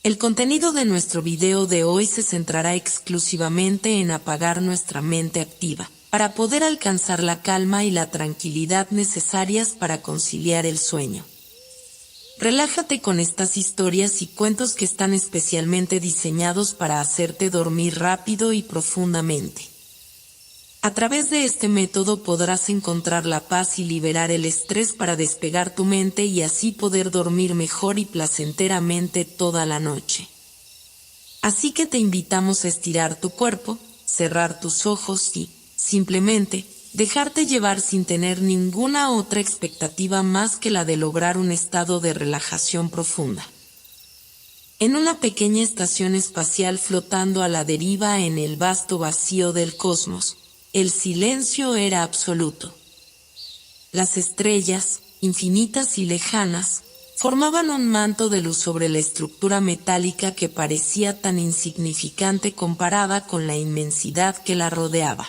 El contenido de nuestro video de hoy se centrará exclusivamente en apagar nuestra mente activa, para poder alcanzar la calma y la tranquilidad necesarias para conciliar el sueño. Relájate con estas historias y cuentos que están especialmente diseñados para hacerte dormir rápido y profundamente. A través de este método podrás encontrar la paz y liberar el estrés para despegar tu mente y así poder dormir mejor y placenteramente toda la noche. Así que te invitamos a estirar tu cuerpo, cerrar tus ojos y, simplemente, dejarte llevar sin tener ninguna otra expectativa más que la de lograr un estado de relajación profunda. En una pequeña estación espacial flotando a la deriva en el vasto vacío del cosmos, el silencio era absoluto. Las estrellas, infinitas y lejanas, formaban un manto de luz sobre la estructura metálica que parecía tan insignificante comparada con la inmensidad que la rodeaba.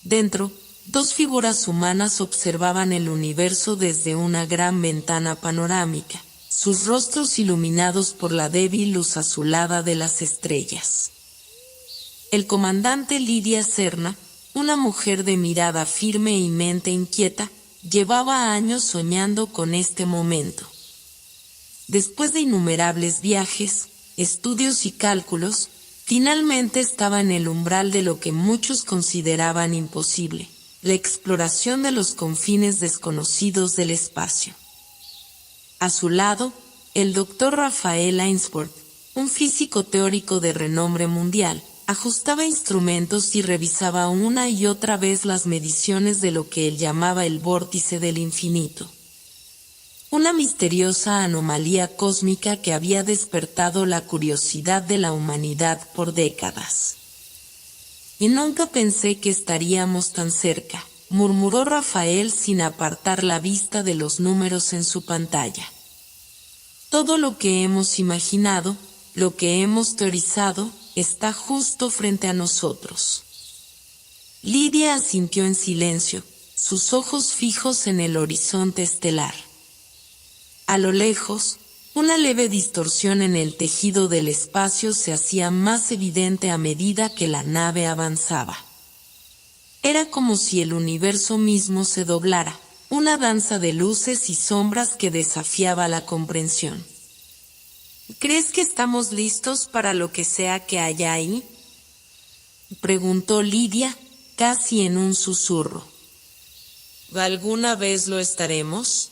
Dentro, dos figuras humanas observaban el universo desde una gran ventana panorámica, sus rostros iluminados por la débil luz azulada de las estrellas. El comandante Lidia Serna, una mujer de mirada firme y mente inquieta, llevaba años soñando con este momento. Después de innumerables viajes, estudios y cálculos, finalmente estaba en el umbral de lo que muchos consideraban imposible, la exploración de los confines desconocidos del espacio. A su lado, el doctor Rafael Ainsworth, un físico teórico de renombre mundial, ajustaba instrumentos y revisaba una y otra vez las mediciones de lo que él llamaba el vórtice del infinito. Una misteriosa anomalía cósmica que había despertado la curiosidad de la humanidad por décadas. Y nunca pensé que estaríamos tan cerca, murmuró Rafael sin apartar la vista de los números en su pantalla. Todo lo que hemos imaginado, lo que hemos teorizado, está justo frente a nosotros. Lidia asintió en silencio, sus ojos fijos en el horizonte estelar. A lo lejos, una leve distorsión en el tejido del espacio se hacía más evidente a medida que la nave avanzaba. Era como si el universo mismo se doblara, una danza de luces y sombras que desafiaba la comprensión. ¿Crees que estamos listos para lo que sea que haya ahí?, preguntó Lidia, casi en un susurro. ¿Alguna vez lo estaremos?,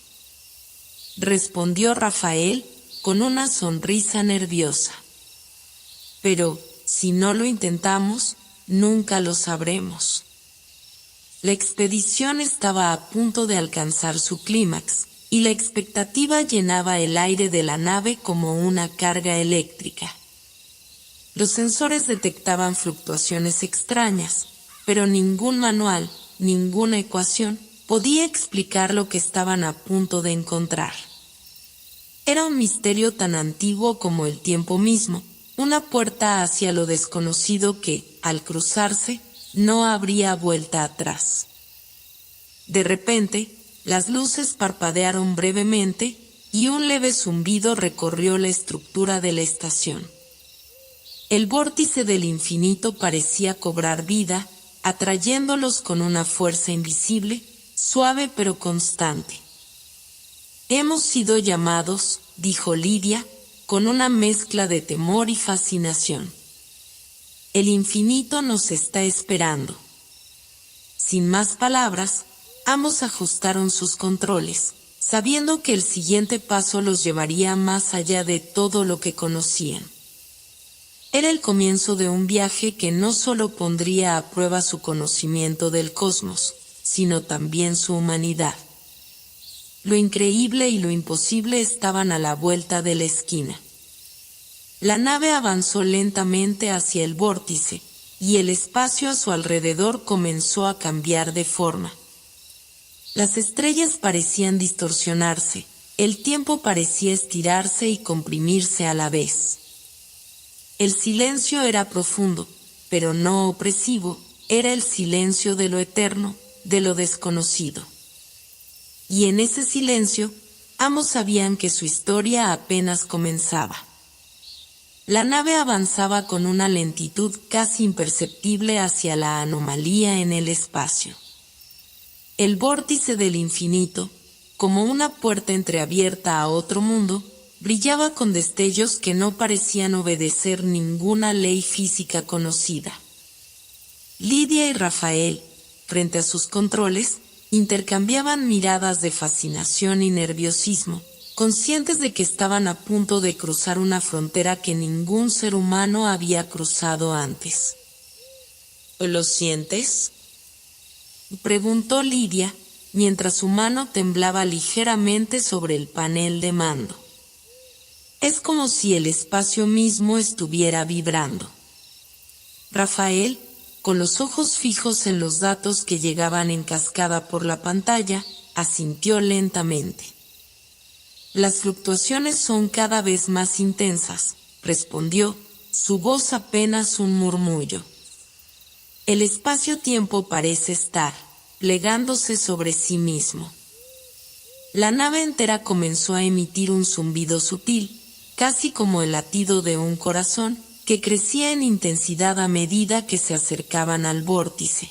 respondió Rafael, con una sonrisa nerviosa. Pero, si no lo intentamos, nunca lo sabremos. La expedición estaba a punto de alcanzar su clímax, y la expectativa llenaba el aire de la nave como una carga eléctrica. Los sensores detectaban fluctuaciones extrañas, pero ningún manual, ninguna ecuación, podía explicar lo que estaban a punto de encontrar. Era un misterio tan antiguo como el tiempo mismo, una puerta hacia lo desconocido que, al cruzarse, no habría vuelta atrás. De repente, las luces parpadearon brevemente, y un leve zumbido recorrió la estructura de la estación. El vórtice del infinito parecía cobrar vida, atrayéndolos con una fuerza invisible, suave pero constante. Hemos sido llamados, dijo Lidia, con una mezcla de temor y fascinación. El infinito nos está esperando. Sin más palabras, ambos ajustaron sus controles, sabiendo que el siguiente paso los llevaría más allá de todo lo que conocían. Era el comienzo de un viaje que no solo pondría a prueba su conocimiento del cosmos, sino también su humanidad. Lo increíble y lo imposible estaban a la vuelta de la esquina. La nave avanzó lentamente hacia el vórtice, y el espacio a su alrededor comenzó a cambiar de forma. Las estrellas parecían distorsionarse, el tiempo parecía estirarse y comprimirse a la vez. El silencio era profundo, pero no opresivo, era el silencio de lo eterno, de lo desconocido. Y en ese silencio, ambos sabían que su historia apenas comenzaba. La nave avanzaba con una lentitud casi imperceptible hacia la anomalía en el espacio. El vórtice del infinito, como una puerta entreabierta a otro mundo, brillaba con destellos que no parecían obedecer ninguna ley física conocida. Lidia y Rafael, frente a sus controles, intercambiaban miradas de fascinación y nerviosismo, conscientes de que estaban a punto de cruzar una frontera que ningún ser humano había cruzado antes. ¿Lo sientes?, preguntó Lidia, mientras su mano temblaba ligeramente sobre el panel de mando. Es como si el espacio mismo estuviera vibrando. Rafael, con los ojos fijos en los datos que llegaban en cascada por la pantalla, asintió lentamente. Las fluctuaciones son cada vez más intensas, respondió, su voz apenas un murmullo. El espacio-tiempo parece estar plegándose sobre sí mismo. La nave entera comenzó a emitir un zumbido sutil, casi como el latido de un corazón, que crecía en intensidad a medida que se acercaban al vórtice.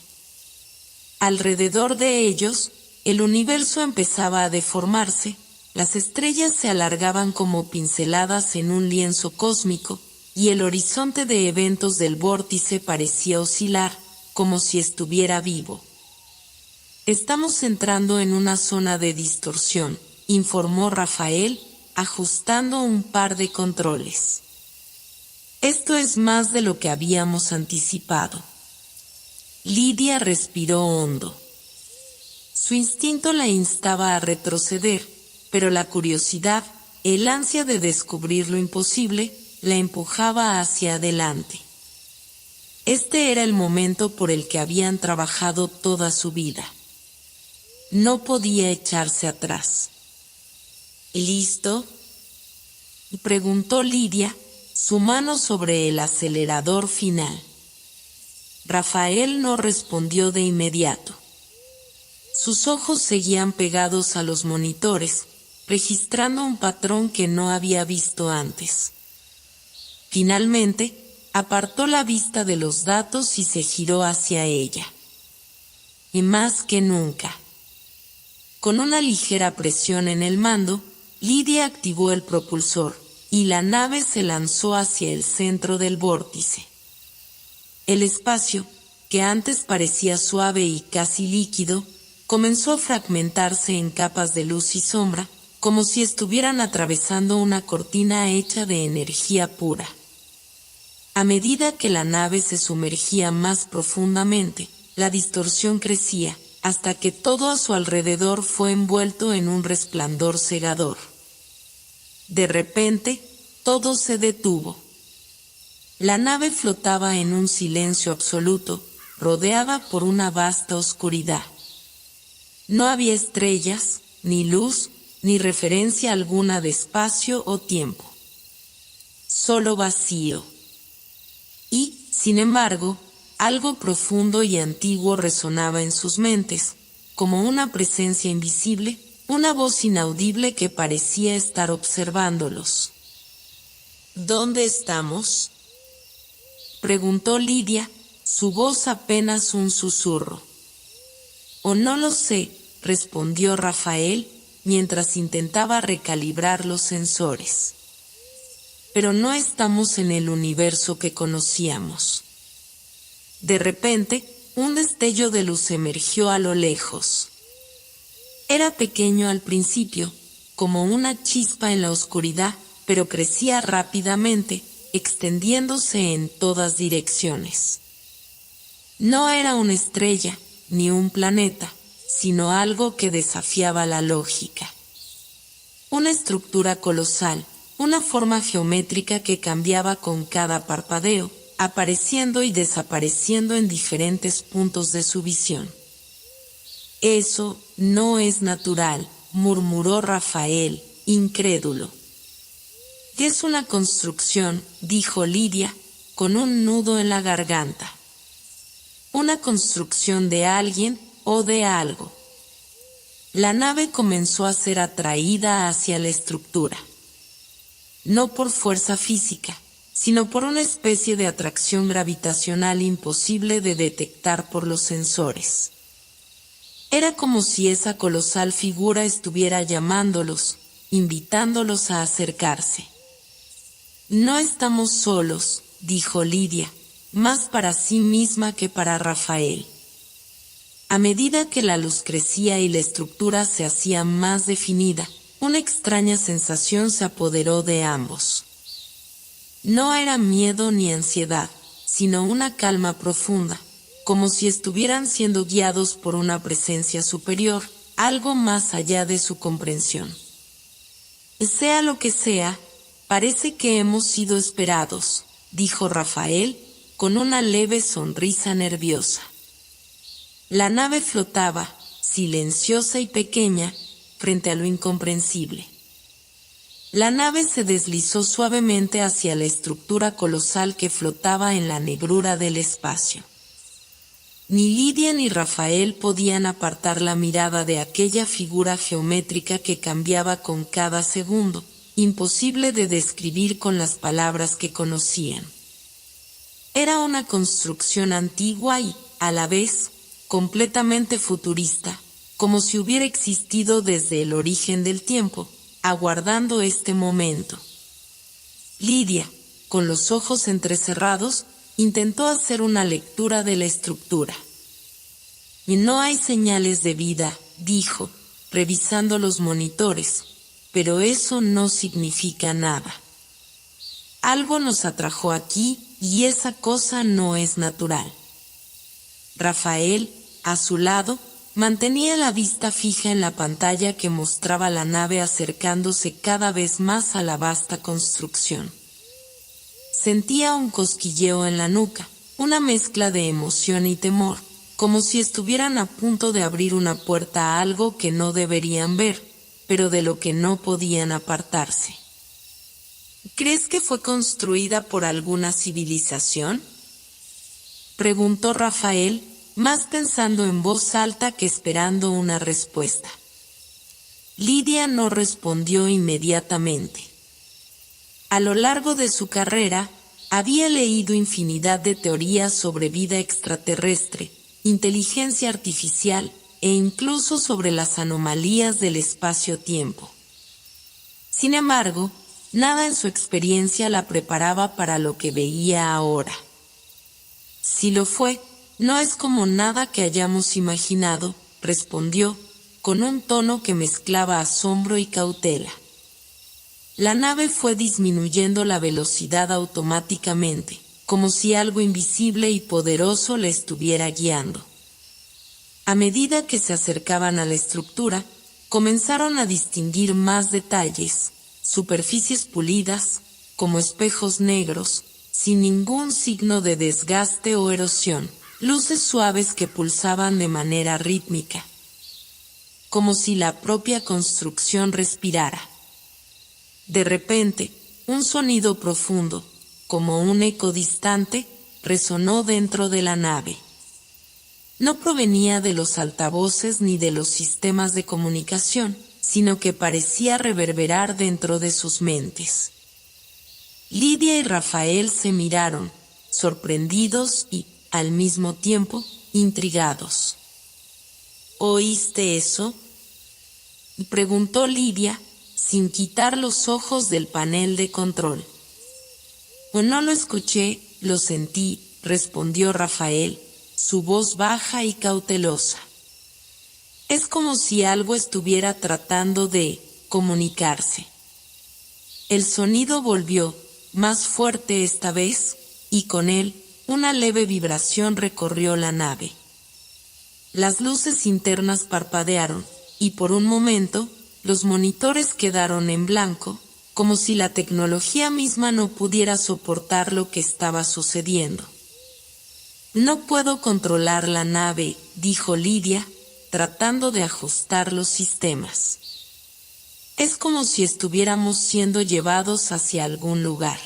Alrededor de ellos, el universo empezaba a deformarse, las estrellas se alargaban como pinceladas en un lienzo cósmico, y el horizonte de eventos del vórtice parecía oscilar, como si estuviera vivo. Estamos entrando en una zona de distorsión, informó Rafael, ajustando un par de controles. Esto es más de lo que habíamos anticipado. Lidia respiró hondo. Su instinto la instaba a retroceder, pero la curiosidad, el ansia de descubrir lo imposible, la empujaba hacia adelante. Este era el momento por el que habían trabajado toda su vida. No podía echarse atrás. ¿Listo?, preguntó Lidia, su mano sobre el acelerador final. Rafael no respondió de inmediato. Sus ojos seguían pegados a los monitores, registrando un patrón que no había visto antes. Finalmente, apartó la vista de los datos y se giró hacia ella. Y más que nunca. Con una ligera presión en el mando, Lidia activó el propulsor, y la nave se lanzó hacia el centro del vórtice. El espacio, que antes parecía suave y casi líquido, comenzó a fragmentarse en capas de luz y sombra, como si estuvieran atravesando una cortina hecha de energía pura. A medida que la nave se sumergía más profundamente, la distorsión crecía, hasta que todo a su alrededor fue envuelto en un resplandor cegador. De repente, todo se detuvo. La nave flotaba en un silencio absoluto, rodeada por una vasta oscuridad. No había estrellas, ni luz, ni referencia alguna de espacio o tiempo. Solo vacío. Y, sin embargo, algo profundo y antiguo resonaba en sus mentes, como una presencia invisible, una voz inaudible que parecía estar observándolos. ¿Dónde estamos?, preguntó Lidia, su voz apenas un susurro. «Oh, no lo sé», respondió Rafael, mientras intentaba recalibrar los sensores. «Pero no estamos en el universo que conocíamos». De repente, un destello de luz emergió a lo lejos. Era pequeño al principio, como una chispa en la oscuridad, pero crecía rápidamente, extendiéndose en todas direcciones. No era una estrella, ni un planeta, sino algo que desafiaba la lógica. Una estructura colosal, una forma geométrica que cambiaba con cada parpadeo, apareciendo y desapareciendo en diferentes puntos de su visión. «Eso no es natural», murmuró Rafael, incrédulo. «Es una construcción», dijo Lidia, con un nudo en la garganta. «Una construcción de alguien o de algo». La nave comenzó a ser atraída hacia la estructura. No por fuerza física, sino por una especie de atracción gravitacional imposible de detectar por los sensores. Era como si esa colosal figura estuviera llamándolos, invitándolos a acercarse. No estamos solos, dijo Lidia, más para sí misma que para Rafael. A medida que la luz crecía y la estructura se hacía más definida, una extraña sensación se apoderó de ambos. No era miedo ni ansiedad, sino una calma profunda, como si estuvieran siendo guiados por una presencia superior, algo más allá de su comprensión. Sea lo que sea, parece que hemos sido esperados, dijo Rafael, con una leve sonrisa nerviosa. La nave flotaba, silenciosa y pequeña, frente a lo incomprensible. La nave se deslizó suavemente hacia la estructura colosal que flotaba en la negrura del espacio. Ni Lidia ni Rafael podían apartar la mirada de aquella figura geométrica que cambiaba con cada segundo, imposible de describir con las palabras que conocían. Era una construcción antigua y, a la vez, completamente futurista, como si hubiera existido desde el origen del tiempo, aguardando este momento. Lidia, con los ojos entrecerrados, intentó hacer una lectura de la estructura. Y no hay señales de vida, dijo, revisando los monitores, pero eso no significa nada. Algo nos atrajo aquí y esa cosa no es natural. Rafael, a su lado, mantenía la vista fija en la pantalla que mostraba la nave acercándose cada vez más a la vasta construcción. Sentía un cosquilleo en la nuca, una mezcla de emoción y temor, como si estuvieran a punto de abrir una puerta a algo que no deberían ver, pero de lo que no podían apartarse. ¿Crees que fue construida por alguna civilización?, preguntó Rafael, más pensando en voz alta que esperando una respuesta. Lidia no respondió inmediatamente. A lo largo de su carrera, había leído infinidad de teorías sobre vida extraterrestre, inteligencia artificial e incluso sobre las anomalías del espacio-tiempo. Sin embargo, nada en su experiencia la preparaba para lo que veía ahora. Si lo fue, no es como nada que hayamos imaginado, respondió, con un tono que mezclaba asombro y cautela. La nave fue disminuyendo la velocidad automáticamente, como si algo invisible y poderoso la estuviera guiando. A medida que se acercaban a la estructura, comenzaron a distinguir más detalles, superficies pulidas, como espejos negros, sin ningún signo de desgaste o erosión, luces suaves que pulsaban de manera rítmica, como si la propia construcción respirara. De repente, un sonido profundo, como un eco distante, resonó dentro de la nave. No provenía de los altavoces ni de los sistemas de comunicación, sino que parecía reverberar dentro de sus mentes. Lidia y Rafael se miraron, sorprendidos y, al mismo tiempo, intrigados. ¿Oíste eso?, preguntó Lidia, sin quitar los ojos del panel de control. No lo escuché, lo sentí, respondió Rafael, su voz baja y cautelosa. Es como si algo estuviera tratando de comunicarse. El sonido volvió, más fuerte esta vez, y con él, una leve vibración recorrió la nave. Las luces internas parpadearon, y por un momento, los monitores quedaron en blanco, como si la tecnología misma no pudiera soportar lo que estaba sucediendo. No puedo controlar la nave, dijo Lidia, tratando de ajustar los sistemas. Es como si estuviéramos siendo llevados hacia algún lugar.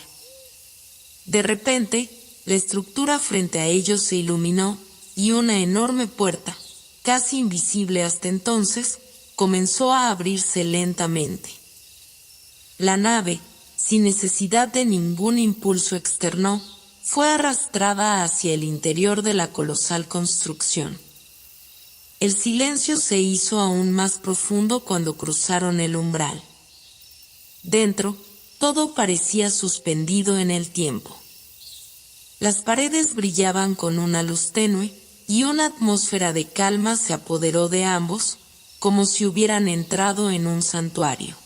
De repente, la estructura frente a ellos se iluminó, y una enorme puerta, casi invisible hasta entonces, comenzó a abrirse lentamente. La nave, sin necesidad de ningún impulso externo, fue arrastrada hacia el interior de la colosal construcción. El silencio se hizo aún más profundo cuando cruzaron el umbral. Dentro, todo parecía suspendido en el tiempo. Las paredes brillaban con una luz tenue, y una atmósfera de calma se apoderó de ambos, como si hubieran entrado en un santuario.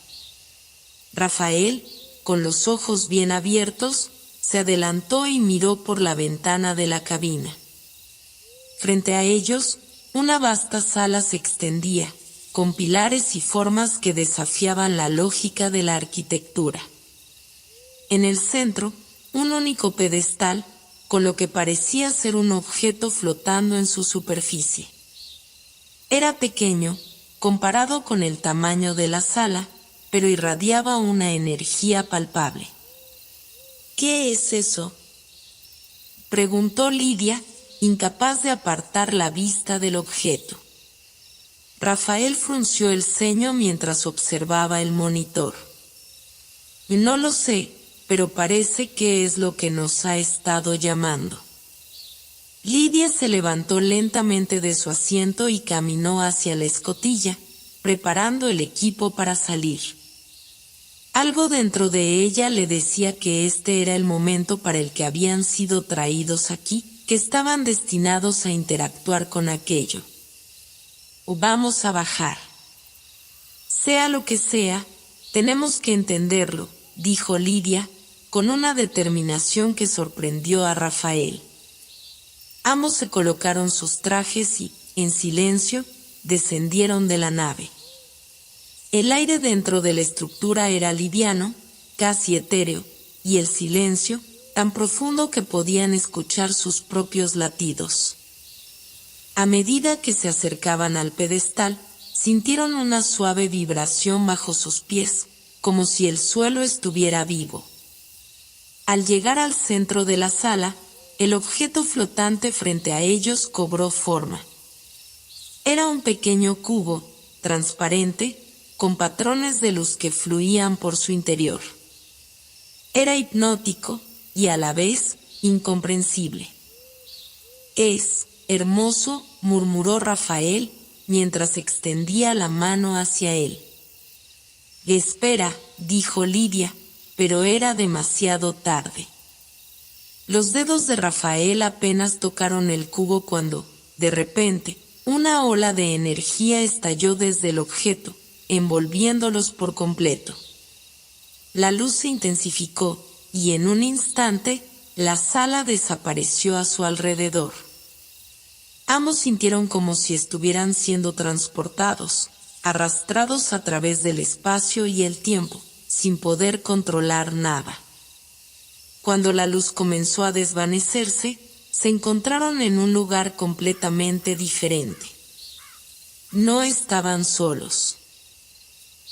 Rafael, con los ojos bien abiertos, se adelantó y miró por la ventana de la cabina. Frente a ellos, una vasta sala se extendía, con pilares y formas que desafiaban la lógica de la arquitectura. En el centro, un único pedestal, con lo que parecía ser un objeto flotando en su superficie. Era pequeño, comparado con el tamaño de la sala, pero irradiaba una energía palpable. ¿Qué es eso?, preguntó Lidia, incapaz de apartar la vista del objeto. Rafael frunció el ceño mientras observaba el monitor. No lo sé, pero parece que es lo que nos ha estado llamando. Lidia se levantó lentamente de su asiento y caminó hacia la escotilla, preparando el equipo para salir. Algo dentro de ella le decía que este era el momento para el que habían sido traídos aquí, que estaban destinados a interactuar con aquello. Vamos a bajar. Sea lo que sea, tenemos que entenderlo, dijo Lidia, con una determinación que sorprendió a Rafael. Ambos se colocaron sus trajes y, en silencio, descendieron de la nave. El aire dentro de la estructura era liviano, casi etéreo, y el silencio, tan profundo que podían escuchar sus propios latidos. A medida que se acercaban al pedestal, sintieron una suave vibración bajo sus pies, como si el suelo estuviera vivo. Al llegar al centro de la sala, el objeto flotante frente a ellos cobró forma. Era un pequeño cubo, transparente, con patrones de luz que fluían por su interior. Era hipnótico y a la vez incomprensible. «Es hermoso», murmuró Rafael mientras extendía la mano hacia él. «Espera», dijo Lidia, pero era demasiado tarde. Los dedos de Rafael apenas tocaron el cubo cuando, de repente, una ola de energía estalló desde el objeto, envolviéndolos por completo. La luz se intensificó, y en un instante, la sala desapareció a su alrededor. Ambos sintieron como si estuvieran siendo transportados, arrastrados a través del espacio y el tiempo, sin poder controlar nada. Cuando la luz comenzó a desvanecerse, se encontraron en un lugar completamente diferente. No estaban solos.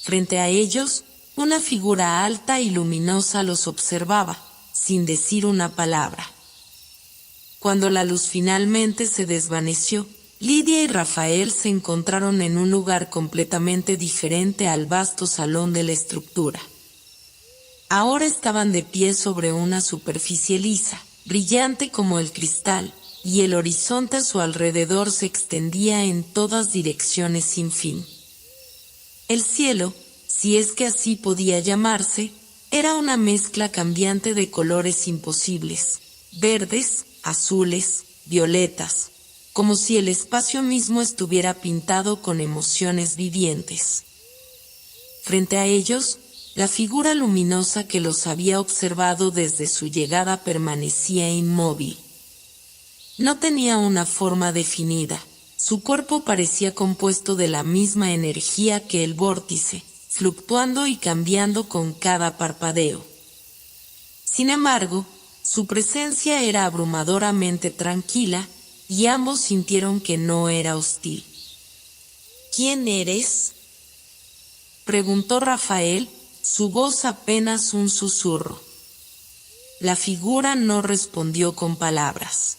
Frente a ellos, una figura alta y luminosa los observaba, sin decir una palabra. Cuando la luz finalmente se desvaneció, Lidia y Rafael se encontraron en un lugar completamente diferente al vasto salón de la estructura. Ahora estaban de pie sobre una superficie lisa, brillante como el cristal, y el horizonte a su alrededor se extendía en todas direcciones sin fin. El cielo, si es que así podía llamarse, era una mezcla cambiante de colores imposibles, verdes, azules, violetas, como si el espacio mismo estuviera pintado con emociones vivientes. Frente a ellos, la figura luminosa que los había observado desde su llegada permanecía inmóvil. No tenía una forma definida, su cuerpo parecía compuesto de la misma energía que el vórtice, fluctuando y cambiando con cada parpadeo. Sin embargo, su presencia era abrumadoramente tranquila, y ambos sintieron que no era hostil. «¿Quién eres?», preguntó Rafael, su voz apenas un susurro. La figura no respondió con palabras.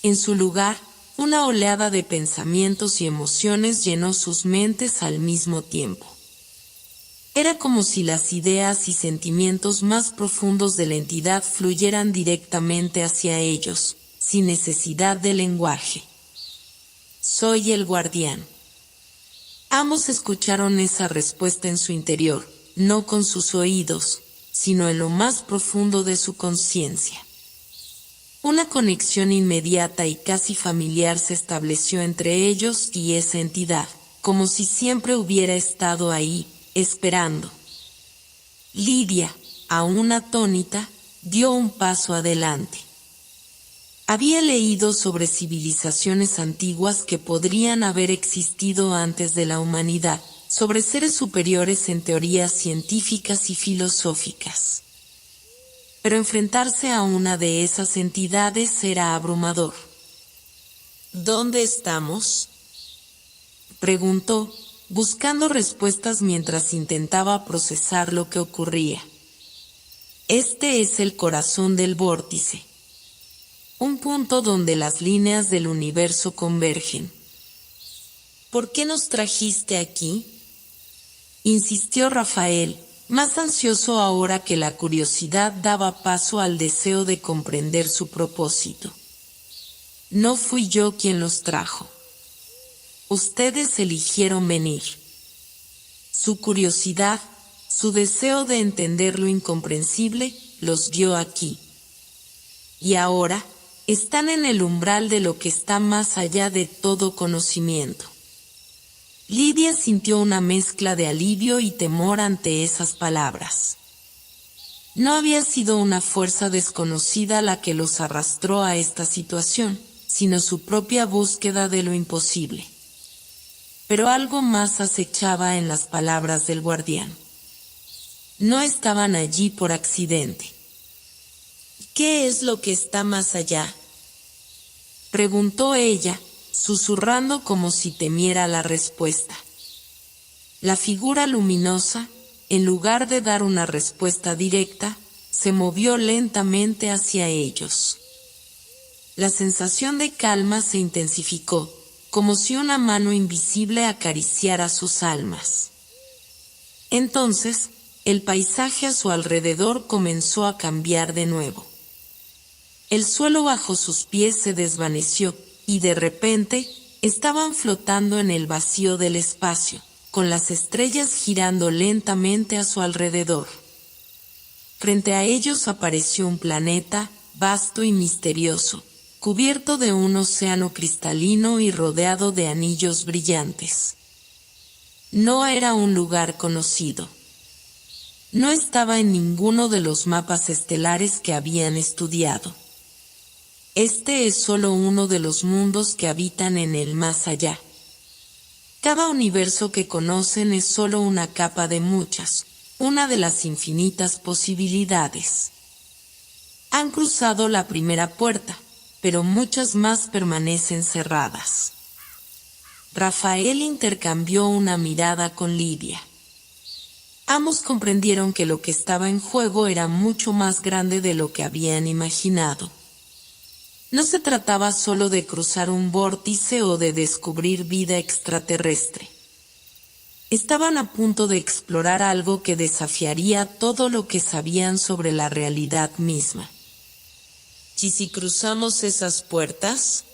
En su lugar, una oleada de pensamientos y emociones llenó sus mentes al mismo tiempo. Era como si las ideas y sentimientos más profundos de la entidad fluyeran directamente hacia ellos, sin necesidad de lenguaje. Soy el guardián. Ambos escucharon esa respuesta en su interior, no con sus oídos, sino en lo más profundo de su conciencia. Una conexión inmediata y casi familiar se estableció entre ellos y esa entidad, como si siempre hubiera estado ahí, esperando. Lidia, aún atónita, dio un paso adelante. Había leído sobre civilizaciones antiguas que podrían haber existido antes de la humanidad, sobre seres superiores en teorías científicas y filosóficas. Pero enfrentarse a una de esas entidades era abrumador. ¿Dónde estamos?, preguntó, buscando respuestas mientras intentaba procesar lo que ocurría. Este es el corazón del vórtice. Un punto donde las líneas del universo convergen. ¿Por qué nos trajiste aquí?, insistió Rafael, más ansioso ahora que la curiosidad daba paso al deseo de comprender su propósito. No fui yo quien los trajo. Ustedes eligieron venir. Su curiosidad, su deseo de entender lo incomprensible, los guió aquí. Y ahora, están en el umbral de lo que está más allá de todo conocimiento. Lidia sintió una mezcla de alivio y temor ante esas palabras. No había sido una fuerza desconocida la que los arrastró a esta situación, sino su propia búsqueda de lo imposible. Pero algo más acechaba en las palabras del guardián. No estaban allí por accidente. ¿Qué es lo que está más allá?, preguntó ella, susurrando como si temiera la respuesta. La figura luminosa, en lugar de dar una respuesta directa, se movió lentamente hacia ellos. La sensación de calma se intensificó, como si una mano invisible acariciara sus almas. Entonces, el paisaje a su alrededor comenzó a cambiar de nuevo. El suelo bajo sus pies se desvaneció, y de repente, estaban flotando en el vacío del espacio, con las estrellas girando lentamente a su alrededor. Frente a ellos apareció un planeta, vasto y misterioso, cubierto de un océano cristalino y rodeado de anillos brillantes. No era un lugar conocido. No estaba en ninguno de los mapas estelares que habían estudiado. Este es solo uno de los mundos que habitan en el más allá. Cada universo que conocen es solo una capa de muchas, una de las infinitas posibilidades. Han cruzado la primera puerta, pero muchas más permanecen cerradas. Rafael intercambió una mirada con Lidia. Ambos comprendieron que lo que estaba en juego era mucho más grande de lo que habían imaginado. No se trataba solo de cruzar un vórtice o de descubrir vida extraterrestre. Estaban a punto de explorar algo que desafiaría todo lo que sabían sobre la realidad misma. ¿Y si cruzamos esas puertas?,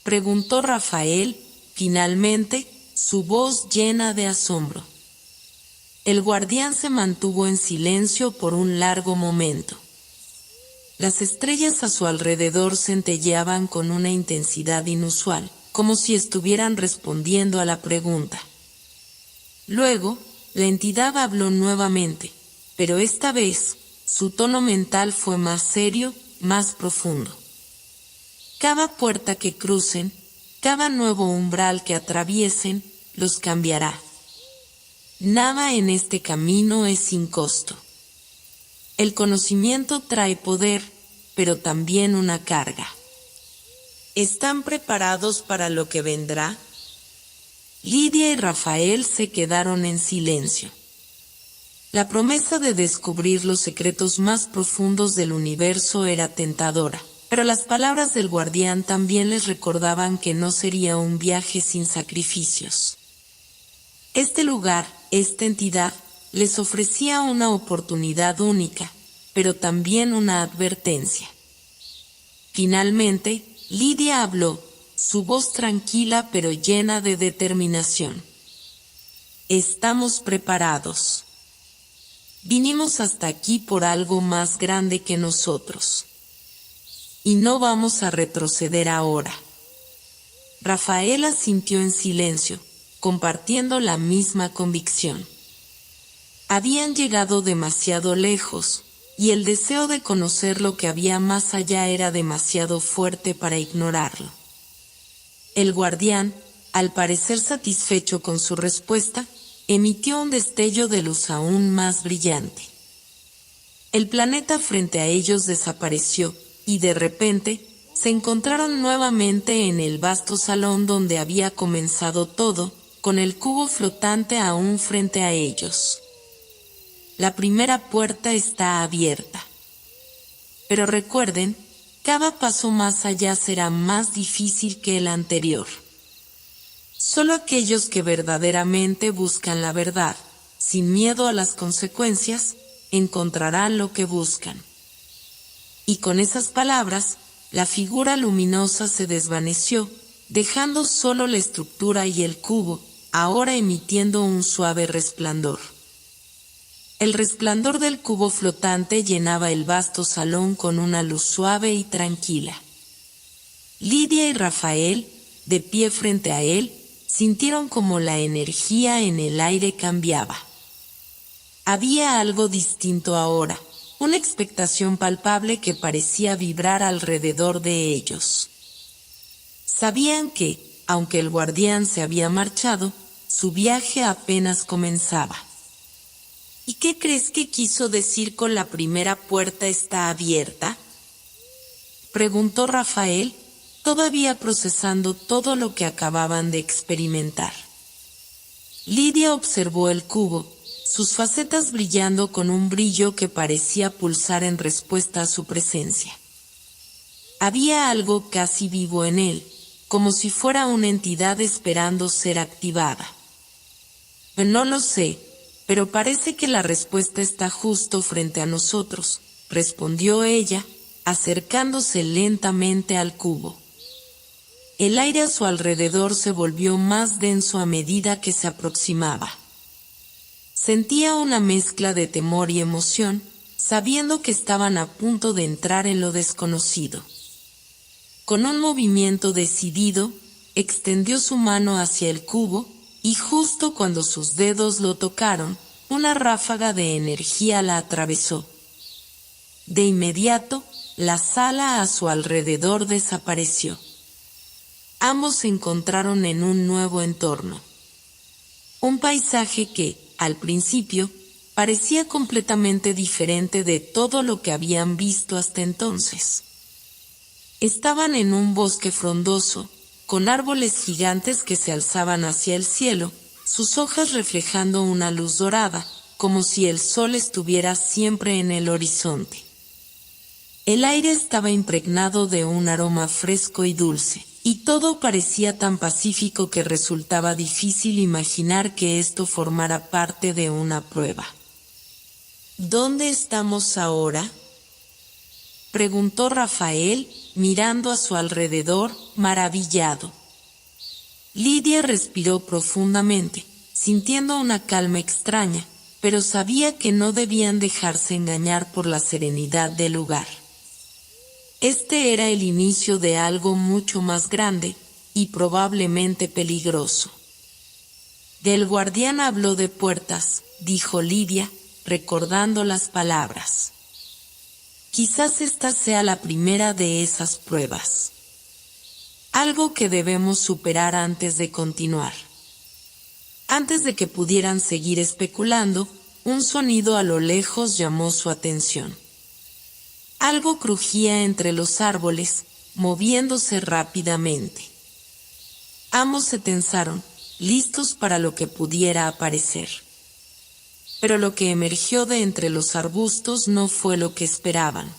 preguntó Rafael, finalmente, su voz llena de asombro. El guardián se mantuvo en silencio por un largo momento. Las estrellas a su alrededor centelleaban con una intensidad inusual, como si estuvieran respondiendo a la pregunta. Luego, la entidad habló nuevamente, pero esta vez, su tono mental fue más serio, más profundo. Cada puerta que crucen, cada nuevo umbral que atraviesen, los cambiará. Nada en este camino es sin costo. El conocimiento trae poder, pero también una carga. ¿Están preparados para lo que vendrá? Lidia y Rafael se quedaron en silencio. La promesa de descubrir los secretos más profundos del universo era tentadora, pero las palabras del guardián también les recordaban que no sería un viaje sin sacrificios. Este lugar, esta entidad les ofrecía una oportunidad única, pero también una advertencia. Finalmente, Lidia habló, su voz tranquila pero llena de determinación. Estamos preparados. Vinimos hasta aquí por algo más grande que nosotros. Y no vamos a retroceder ahora. Rafael asintió en silencio, compartiendo la misma convicción. Habían llegado demasiado lejos, y el deseo de conocer lo que había más allá era demasiado fuerte para ignorarlo. El guardián, al parecer satisfecho con su respuesta, emitió un destello de luz aún más brillante. El planeta frente a ellos desapareció, y de repente, se encontraron nuevamente en el vasto salón donde había comenzado todo, con el cubo flotante aún frente a ellos. La primera puerta está abierta. Pero recuerden, cada paso más allá será más difícil que el anterior. Solo aquellos que verdaderamente buscan la verdad, sin miedo a las consecuencias, encontrarán lo que buscan. Y con esas palabras, la figura luminosa se desvaneció, dejando solo la estructura y el cubo, ahora emitiendo un suave resplandor. El resplandor del cubo flotante llenaba el vasto salón con una luz suave y tranquila. Lidia y Rafael, de pie frente a él, sintieron como la energía en el aire cambiaba. Había algo distinto ahora, una expectación palpable que parecía vibrar alrededor de ellos. Sabían que, aunque el guardián se había marchado, su viaje apenas comenzaba. ¿Y qué crees que quiso decir con la primera puerta está abierta?, preguntó Rafael, todavía procesando todo lo que acababan de experimentar. Lidia observó el cubo, sus facetas brillando con un brillo que parecía pulsar en respuesta a su presencia. Había algo casi vivo en él, como si fuera una entidad esperando ser activada. No lo sé, pero parece que la respuesta está justo frente a nosotros, respondió ella, acercándose lentamente al cubo. El aire a su alrededor se volvió más denso a medida que se aproximaba. Sentía una mezcla de temor y emoción, sabiendo que estaban a punto de entrar en lo desconocido. Con un movimiento decidido, extendió su mano hacia el cubo, y justo cuando sus dedos lo tocaron, una ráfaga de energía la atravesó. De inmediato, la sala a su alrededor desapareció. Ambos se encontraron en un nuevo entorno. Un paisaje que, al principio, parecía completamente diferente de todo lo que habían visto hasta entonces. Estaban en un bosque frondoso, con árboles gigantes que se alzaban hacia el cielo, sus hojas reflejando una luz dorada, como si el sol estuviera siempre en el horizonte. El aire estaba impregnado de un aroma fresco y dulce, y todo parecía tan pacífico que resultaba difícil imaginar que esto formara parte de una prueba. ¿Dónde estamos ahora?, preguntó Rafael, mirando a su alrededor, maravillado. Lidia respiró profundamente, sintiendo una calma extraña, pero sabía que no debían dejarse engañar por la serenidad del lugar. Este era el inicio de algo mucho más grande, y probablemente peligroso. Del guardián habló de puertas, dijo Lidia, recordando las palabras. Quizás esta sea la primera de esas pruebas. Algo que debemos superar antes de continuar. Antes de que pudieran seguir especulando, un sonido a lo lejos llamó su atención. Algo crujía entre los árboles, moviéndose rápidamente. Ambos se tensaron, listos para lo que pudiera aparecer. Pero lo que emergió de entre los arbustos no fue lo que esperaban.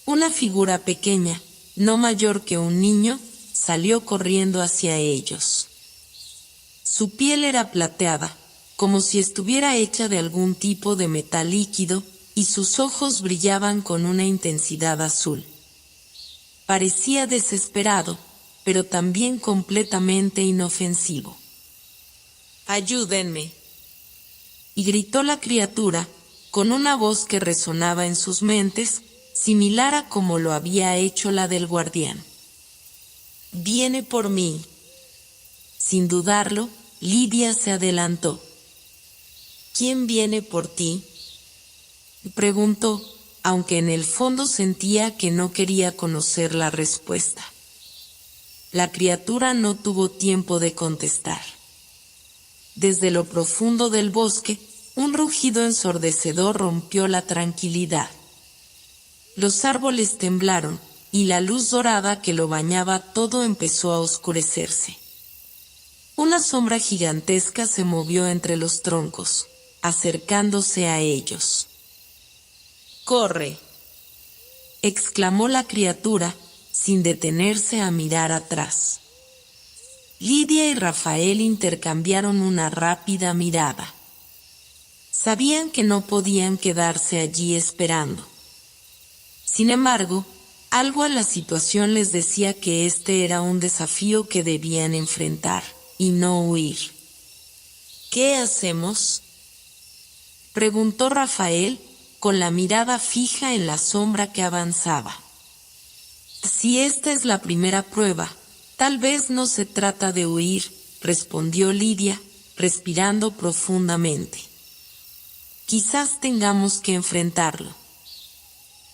Una figura pequeña, no mayor que un niño, salió corriendo hacia ellos. Su piel era plateada, como si estuviera hecha de algún tipo de metal líquido, y sus ojos brillaban con una intensidad azul. Parecía desesperado, pero también completamente inofensivo. «¡Ayúdenme!», y gritó la criatura, con una voz que resonaba en sus mentes, similar a como lo había hecho la del guardián. «¡Viene por mí!». Sin dudarlo, Lidia se adelantó. «¿Quién viene por ti?», preguntó, aunque en el fondo sentía que no quería conocer la respuesta. La criatura no tuvo tiempo de contestar. Desde lo profundo del bosque, un rugido ensordecedor rompió la tranquilidad. Los árboles temblaron, y la luz dorada que lo bañaba todo empezó a oscurecerse. Una sombra gigantesca se movió entre los troncos, acercándose a ellos. «¡Corre!», exclamó la criatura, sin detenerse a mirar atrás. Lidia y Rafael intercambiaron una rápida mirada. Sabían que no podían quedarse allí esperando. Sin embargo, algo a la situación les decía que este era un desafío que debían enfrentar, y no huir. «¿Qué hacemos?», preguntó Rafael, con la mirada fija en la sombra que avanzaba. «Si esta es la primera prueba, tal vez no se trata de huir», respondió Lidia, respirando profundamente. «Quizás tengamos que enfrentarlo».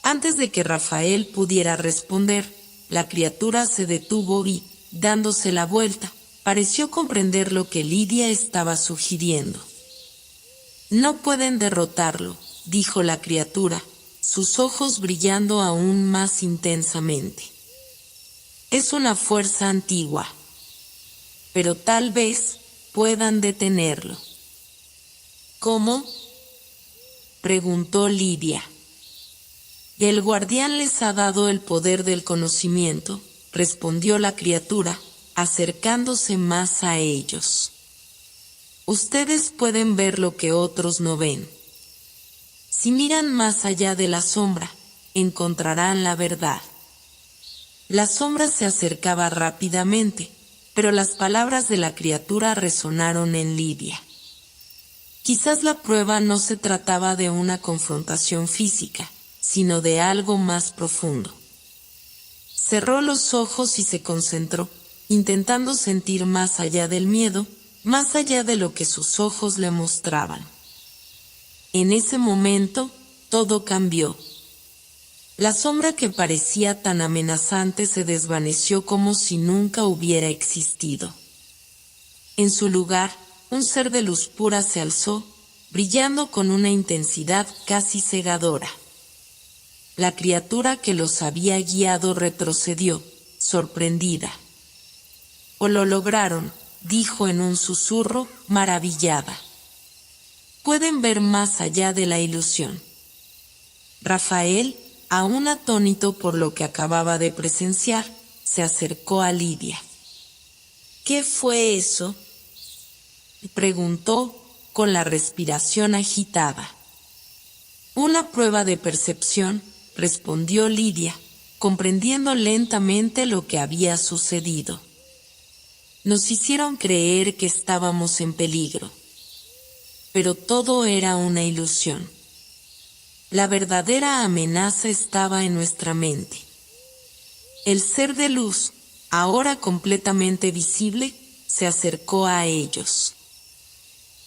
Antes de que Rafael pudiera responder, la criatura se detuvo y, dándose la vuelta, pareció comprender lo que Lidia estaba sugiriendo. «No pueden derrotarlo», dijo la criatura, sus ojos brillando aún más intensamente. «Es una fuerza antigua, pero tal vez puedan detenerlo». «¿Cómo?», preguntó Lidia. «El guardián les ha dado el poder del conocimiento», respondió la criatura, acercándose más a ellos. «Ustedes pueden ver lo que otros no ven. Si miran más allá de la sombra, encontrarán la verdad». La sombra se acercaba rápidamente, pero las palabras de la criatura resonaron en Lidia. Quizás la prueba no se trataba de una confrontación física, sino de algo más profundo. Cerró los ojos y se concentró, intentando sentir más allá del miedo, más allá de lo que sus ojos le mostraban. En ese momento, todo cambió. La sombra que parecía tan amenazante se desvaneció como si nunca hubiera existido. En su lugar, un ser de luz pura se alzó, brillando con una intensidad casi cegadora. La criatura que los había guiado retrocedió, sorprendida. «¡Oh, lo lograron!», dijo en un susurro, maravillada. «Pueden ver más allá de la ilusión». Rafael, aún atónito por lo que acababa de presenciar, se acercó a Lidia. «¿Qué fue eso?», preguntó, con la respiración agitada. «Una prueba de percepción», respondió Lidia, comprendiendo lentamente lo que había sucedido. «Nos hicieron creer que estábamos en peligro. Pero todo era una ilusión. La verdadera amenaza estaba en nuestra mente». El ser de luz, ahora completamente visible, se acercó a ellos.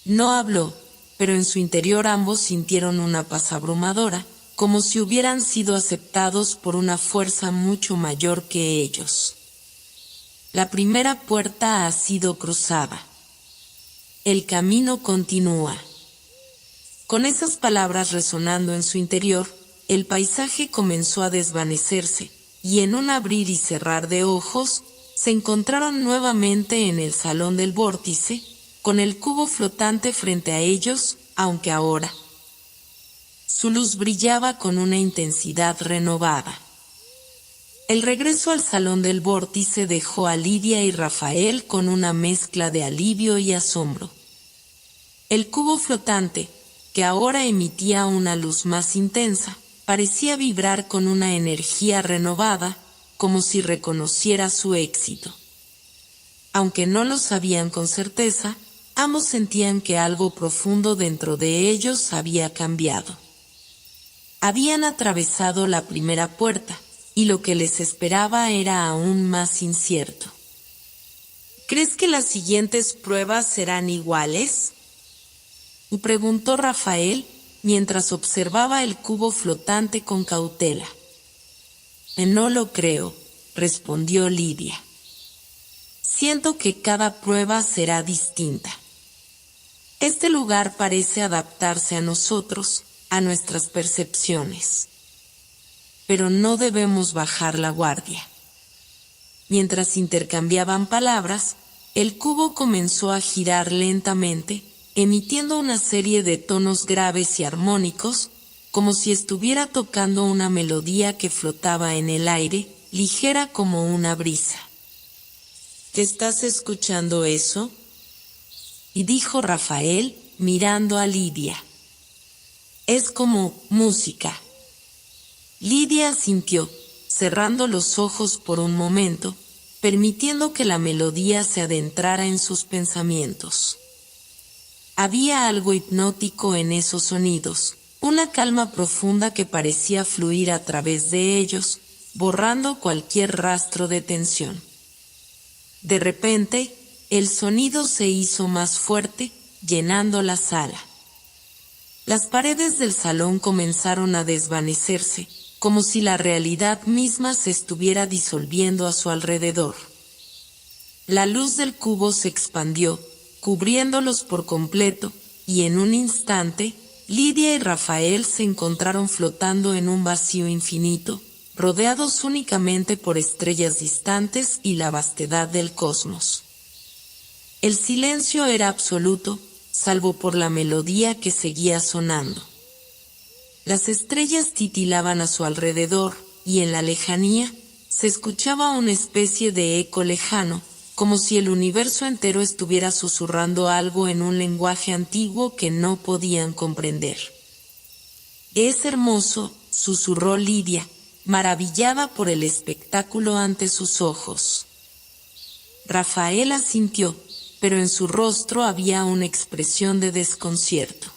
No habló, pero en su interior ambos sintieron una paz abrumadora, como si hubieran sido aceptados por una fuerza mucho mayor que ellos. La primera puerta ha sido cruzada. El camino continúa. Con esas palabras resonando en su interior, el paisaje comenzó a desvanecerse, y en un abrir y cerrar de ojos, se encontraron nuevamente en el salón del vórtice, con el cubo flotante frente a ellos, aunque ahora su luz brillaba con una intensidad renovada. El regreso al salón del vórtice dejó a Lidia y Rafael con una mezcla de alivio y asombro. El cubo flotante, que ahora emitía una luz más intensa, parecía vibrar con una energía renovada, como si reconociera su éxito. Aunque no lo sabían con certeza, ambos sentían que algo profundo dentro de ellos había cambiado. Habían atravesado la primera puerta, y lo que les esperaba era aún más incierto. ¿Crees que las siguientes pruebas serán iguales?, preguntó Rafael, mientras observaba el cubo flotante con cautela. No lo creo, respondió Lidia. Siento que cada prueba será distinta. Este lugar parece adaptarse a nosotros, a nuestras percepciones. Pero no debemos bajar la guardia. Mientras intercambiaban palabras, el cubo comenzó a girar lentamente, emitiendo una serie de tonos graves y armónicos, como si estuviera tocando una melodía que flotaba en el aire, ligera como una brisa. ¿Estás escuchando eso?, y dijo Rafael, mirando a Lidia. Es como música. Lidia asintió, cerrando los ojos por un momento, permitiendo que la melodía se adentrara en sus pensamientos. Había algo hipnótico en esos sonidos, una calma profunda que parecía fluir a través de ellos, borrando cualquier rastro de tensión. De repente, el sonido se hizo más fuerte, llenando la sala. Las paredes del salón comenzaron a desvanecerse, como si la realidad misma se estuviera disolviendo a su alrededor. La luz del cubo se expandió, cubriéndolos por completo, y en un instante, Lidia y Rafael se encontraron flotando en un vacío infinito, rodeados únicamente por estrellas distantes y la vastedad del cosmos. El silencio era absoluto, salvo por la melodía que seguía sonando. Las estrellas titilaban a su alrededor, y en la lejanía, se escuchaba una especie de eco lejano, como si el universo entero estuviera susurrando algo en un lenguaje antiguo que no podían comprender. «Es hermoso», susurró Lidia, maravillada por el espectáculo ante sus ojos. Rafael asintió, pero en su rostro había una expresión de desconcierto.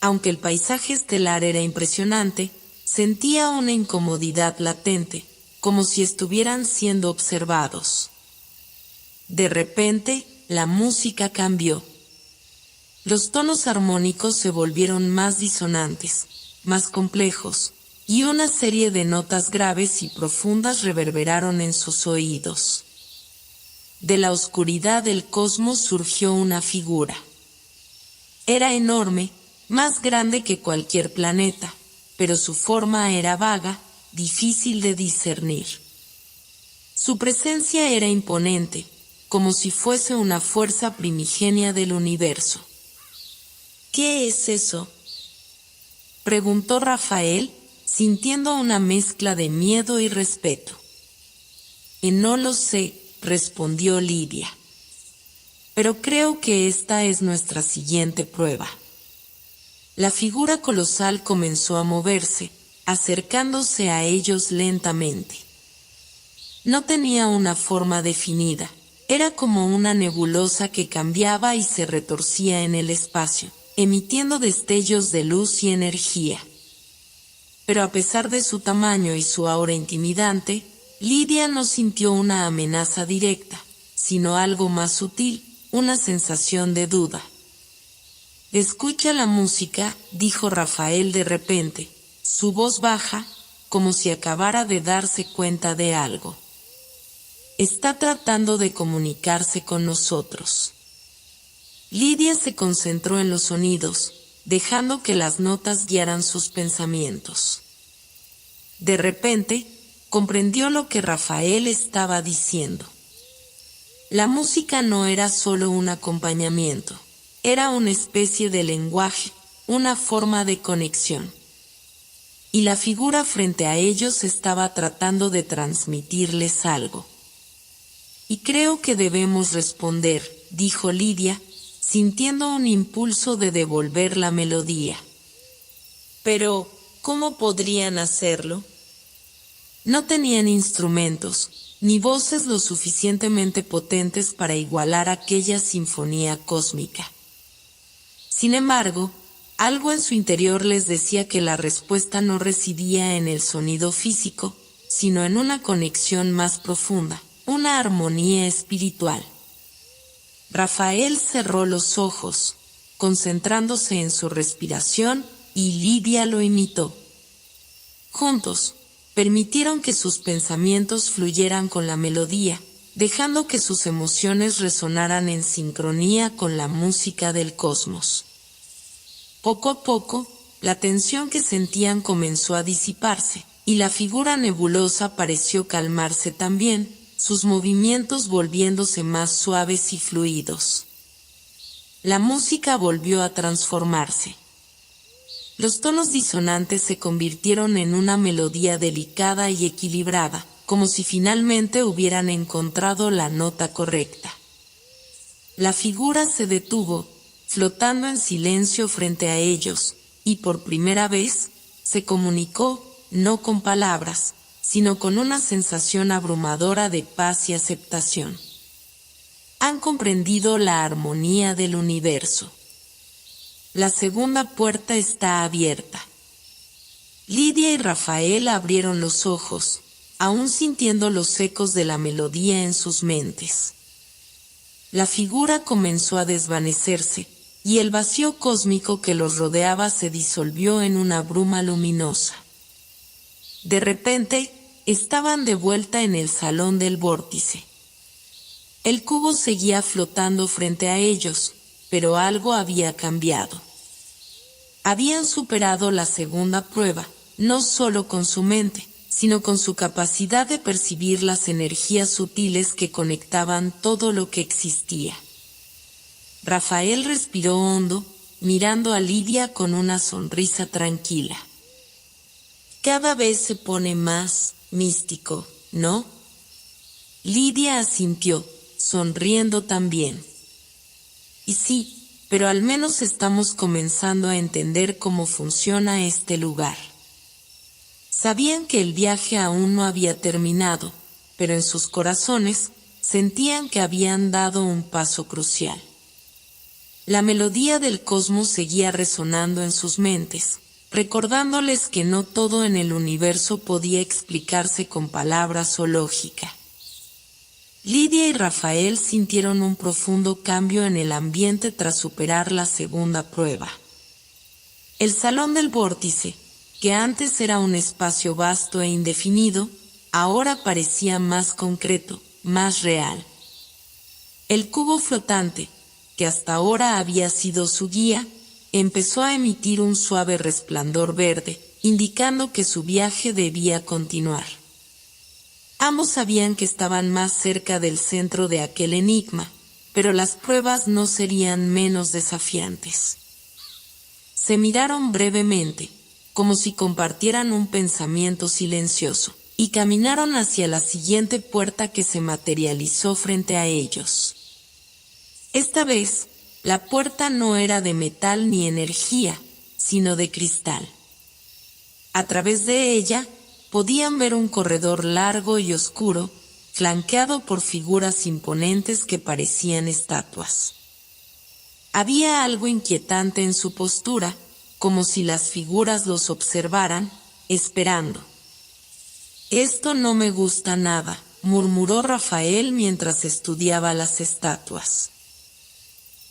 Aunque el paisaje estelar era impresionante, sentía una incomodidad latente, como si estuvieran siendo observados. De repente, la música cambió. Los tonos armónicos se volvieron más disonantes, más complejos, y una serie de notas graves y profundas reverberaron en sus oídos. De la oscuridad del cosmos surgió una figura. Era enorme, más grande que cualquier planeta, pero su forma era vaga, difícil de discernir. Su presencia era imponente, como si fuese una fuerza primigenia del universo. ¿Qué es eso?, preguntó Rafael, sintiendo una mezcla de miedo y respeto. No lo sé, respondió Lidia. Pero creo que esta es nuestra siguiente prueba. La figura colosal comenzó a moverse, acercándose a ellos lentamente. No tenía una forma definida. Era como una nebulosa que cambiaba y se retorcía en el espacio, emitiendo destellos de luz y energía. Pero a pesar de su tamaño y su aura intimidante, Lidia no sintió una amenaza directa, sino algo más sutil, una sensación de duda. «Escucha la música», dijo Rafael de repente, su voz baja, como si acabara de darse cuenta de algo. «Está tratando de comunicarse con nosotros». Lidia se concentró en los sonidos, dejando que las notas guiaran sus pensamientos. De repente, comprendió lo que Rafael estaba diciendo. La música no era solo un acompañamiento, era una especie de lenguaje, una forma de conexión. Y la figura frente a ellos estaba tratando de transmitirles algo. «Y creo que debemos responder», dijo Lidia, sintiendo un impulso de devolver la melodía. Pero, ¿cómo podrían hacerlo? No tenían instrumentos, ni voces lo suficientemente potentes para igualar aquella sinfonía cósmica. Sin embargo, algo en su interior les decía que la respuesta no residía en el sonido físico, sino en una conexión más profunda, una armonía espiritual. Rafael cerró los ojos, concentrándose en su respiración, y Lidia lo imitó. Juntos, permitieron que sus pensamientos fluyeran con la melodía, dejando que sus emociones resonaran en sincronía con la música del cosmos. Poco a poco, la tensión que sentían comenzó a disiparse, y la figura nebulosa pareció calmarse también, sus movimientos volviéndose más suaves y fluidos. La música volvió a transformarse. Los tonos disonantes se convirtieron en una melodía delicada y equilibrada, como si finalmente hubieran encontrado la nota correcta. La figura se detuvo, flotando en silencio frente a ellos, y por primera vez, se comunicó, no con palabras, sino con una sensación abrumadora de paz y aceptación. Han comprendido la armonía del universo. La segunda puerta está abierta. Lidia y Rafael abrieron los ojos, aún sintiendo los ecos de la melodía en sus mentes. La figura comenzó a desvanecerse, y el vacío cósmico que los rodeaba se disolvió en una bruma luminosa. De repente, estaban de vuelta en el salón del vórtice. El cubo seguía flotando frente a ellos, pero algo había cambiado. Habían superado la segunda prueba, no solo con su mente, sino con su capacidad de percibir las energías sutiles que conectaban todo lo que existía. Rafael respiró hondo, mirando a Lidia con una sonrisa tranquila. Cada vez se pone más místico, ¿no? Lidia asintió, sonriendo también. Y sí, pero al menos estamos comenzando a entender cómo funciona este lugar. Sabían que el viaje aún no había terminado, pero en sus corazones sentían que habían dado un paso crucial. La melodía del cosmos seguía resonando en sus mentes, recordándoles que no todo en el universo podía explicarse con palabras o lógica. Lidia y Rafael sintieron un profundo cambio en el ambiente tras superar la segunda prueba. El salón del vórtice, que antes era un espacio vasto e indefinido, ahora parecía más concreto, más real. El cubo flotante, que hasta ahora había sido su guía, empezó a emitir un suave resplandor verde, indicando que su viaje debía continuar. Ambos sabían que estaban más cerca del centro de aquel enigma, pero las pruebas no serían menos desafiantes. Se miraron brevemente, como si compartieran un pensamiento silencioso, y caminaron hacia la siguiente puerta que se materializó frente a ellos. Esta vez, la puerta no era de metal ni energía, sino de cristal. A través de ella, podían ver un corredor largo y oscuro, flanqueado por figuras imponentes que parecían estatuas. Había algo inquietante en su postura, como si las figuras los observaran, esperando. «Esto no me gusta nada», murmuró Rafael mientras estudiaba las estatuas.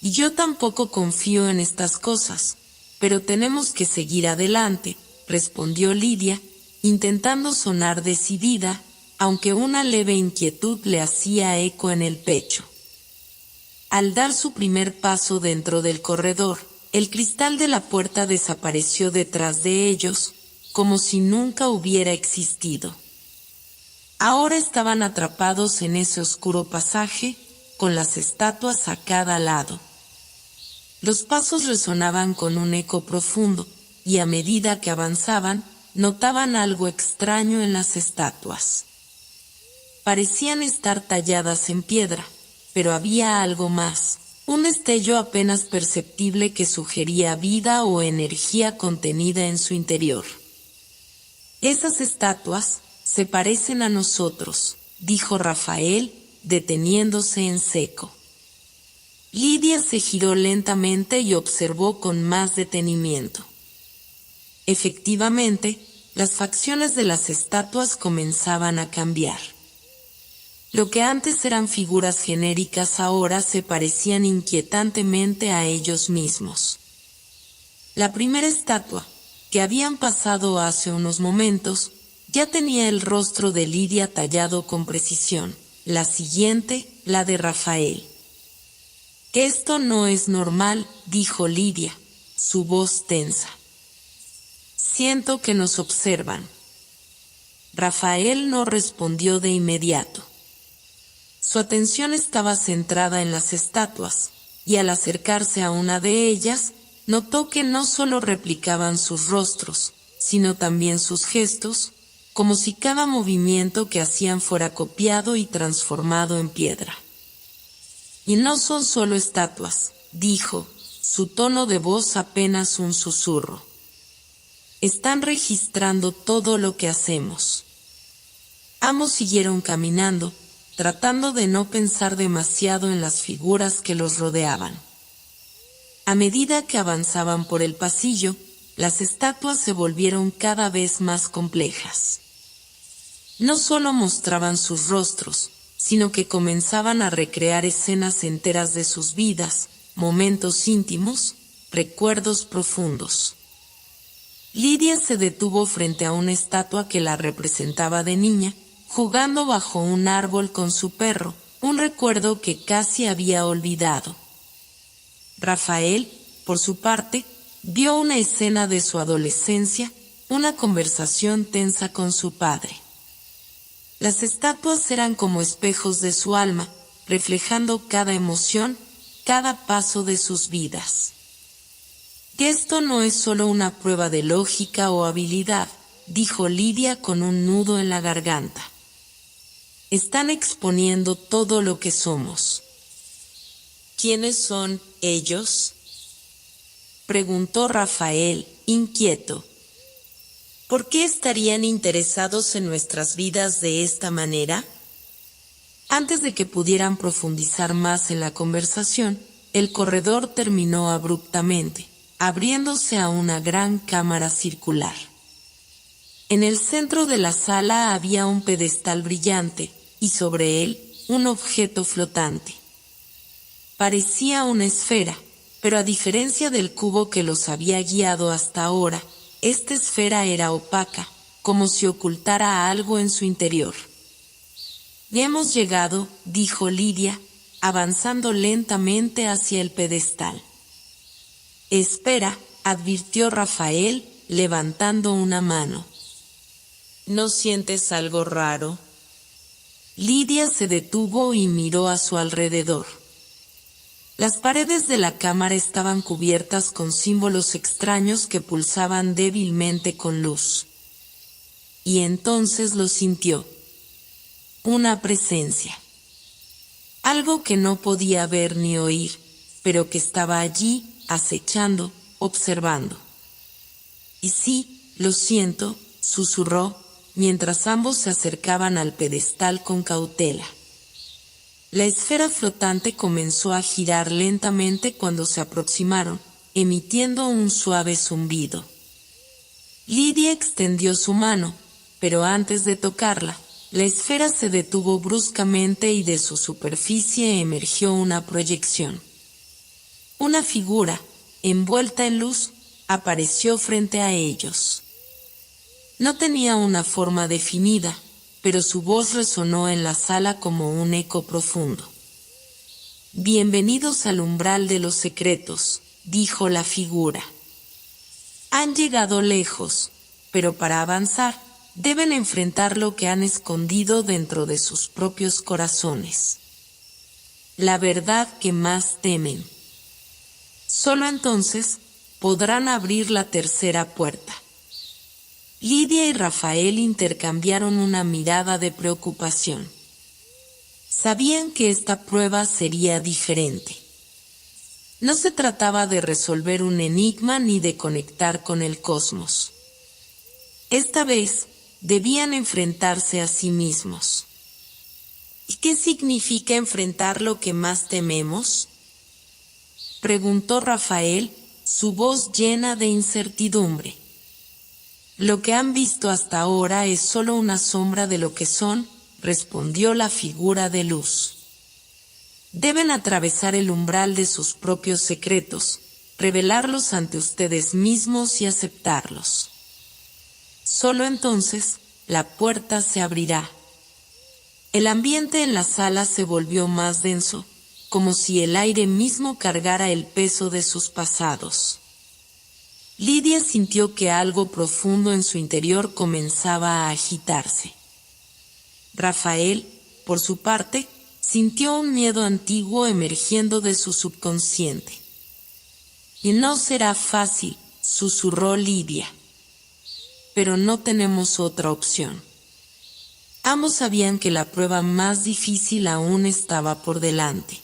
«Y yo tampoco confío en estas cosas, pero tenemos que seguir adelante», respondió Lidia, intentando sonar decidida, aunque una leve inquietud le hacía eco en el pecho. Al dar su primer paso dentro del corredor, el cristal de la puerta desapareció detrás de ellos, como si nunca hubiera existido. Ahora estaban atrapados en ese oscuro pasaje, con las estatuas a cada lado. Los pasos resonaban con un eco profundo, y a medida que avanzaban, notaban algo extraño en las estatuas. Parecían estar talladas en piedra, pero había algo más, un destello apenas perceptible que sugería vida o energía contenida en su interior. «Esas estatuas se parecen a nosotros», dijo Rafael, deteniéndose en seco. Lidia se giró lentamente y observó con más detenimiento. Efectivamente, las facciones de las estatuas comenzaban a cambiar. Lo que antes eran figuras genéricas ahora se parecían inquietantemente a ellos mismos. La primera estatua, que habían pasado hace unos momentos, ya tenía el rostro de Lidia tallado con precisión. La siguiente, la de Rafael. «Que esto no es normal», dijo Lidia, su voz tensa. «Siento que nos observan». Rafael no respondió de inmediato. Su atención estaba centrada en las estatuas, y al acercarse a una de ellas, notó que no solo replicaban sus rostros, sino también sus gestos, como si cada movimiento que hacían fuera copiado y transformado en piedra. «Y no son solo estatuas», dijo, su tono de voz apenas un susurro. «Están registrando todo lo que hacemos». Ambos siguieron caminando, tratando de no pensar demasiado en las figuras que los rodeaban. A medida que avanzaban por el pasillo, las estatuas se volvieron cada vez más complejas. No solo mostraban sus rostros, sino que comenzaban a recrear escenas enteras de sus vidas, momentos íntimos, recuerdos profundos. Lidia se detuvo frente a una estatua que la representaba de niña, jugando bajo un árbol con su perro, un recuerdo que casi había olvidado. Rafael, por su parte, vio una escena de su adolescencia, una conversación tensa con su padre. Las estatuas eran como espejos de su alma, reflejando cada emoción, cada paso de sus vidas. «Que esto no es solo una prueba de lógica o habilidad», dijo Lidia con un nudo en la garganta. «Están exponiendo todo lo que somos». «¿Quiénes son ellos?», preguntó Rafael, inquieto. «¿Por qué estarían interesados en nuestras vidas de esta manera?». Antes de que pudieran profundizar más en la conversación, el corredor terminó abruptamente, abriéndose a una gran cámara circular. En el centro de la sala había un pedestal brillante, y sobre él, un objeto flotante. Parecía una esfera, pero a diferencia del cubo que los había guiado hasta ahora, esta esfera era opaca, como si ocultara algo en su interior. «Ya hemos llegado», dijo Lidia, avanzando lentamente hacia el pedestal. «Espera», advirtió Rafael, levantando una mano. «¿No sientes algo raro?». Lidia se detuvo y miró a su alrededor. Las paredes de la cámara estaban cubiertas con símbolos extraños que pulsaban débilmente con luz. Y entonces lo sintió. Una presencia. Algo que no podía ver ni oír, pero que estaba allí, acechando, observando. «Y sí, lo siento», susurró, mientras ambos se acercaban al pedestal con cautela. La esfera flotante comenzó a girar lentamente cuando se aproximaron, emitiendo un suave zumbido. Lidia extendió su mano, pero antes de tocarla, la esfera se detuvo bruscamente y de su superficie emergió una proyección. Una figura, envuelta en luz, apareció frente a ellos. No tenía una forma definida, pero su voz resonó en la sala como un eco profundo. «Bienvenidos al umbral de los secretos», dijo la figura. «Han llegado lejos, pero para avanzar, deben enfrentar lo que han escondido dentro de sus propios corazones. La verdad que más temen. Solo entonces podrán abrir la tercera puerta». Lidia y Rafael intercambiaron una mirada de preocupación. Sabían que esta prueba sería diferente. No se trataba de resolver un enigma ni de conectar con el cosmos. Esta vez, debían enfrentarse a sí mismos. ¿Y qué significa enfrentar lo que más tememos?, preguntó Rafael, su voz llena de incertidumbre. Lo que han visto hasta ahora es solo una sombra de lo que son, respondió la figura de luz. Deben atravesar el umbral de sus propios secretos, revelarlos ante ustedes mismos y aceptarlos. Solo entonces, la puerta se abrirá. El ambiente en la sala se volvió más denso, como si el aire mismo cargara el peso de sus pasados. Lidia sintió que algo profundo en su interior comenzaba a agitarse. Rafael, por su parte, sintió un miedo antiguo emergiendo de su subconsciente. «Y no será fácil», susurró Lidia. «Pero no tenemos otra opción». Ambos sabían que la prueba más difícil aún estaba por delante.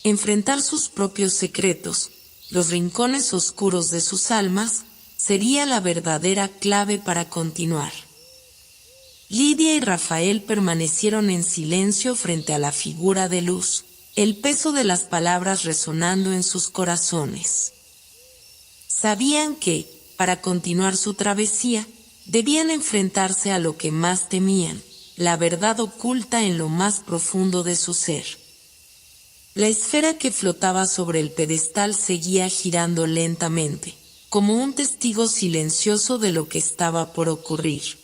Enfrentar sus propios secretos, los rincones oscuros de sus almas, sería la verdadera clave para continuar. Lidia y Rafael permanecieron en silencio frente a la figura de luz, el peso de las palabras resonando en sus corazones. Sabían que, para continuar su travesía, debían enfrentarse a lo que más temían, la verdad oculta en lo más profundo de su ser. La esfera que flotaba sobre el pedestal seguía girando lentamente, como un testigo silencioso de lo que estaba por ocurrir.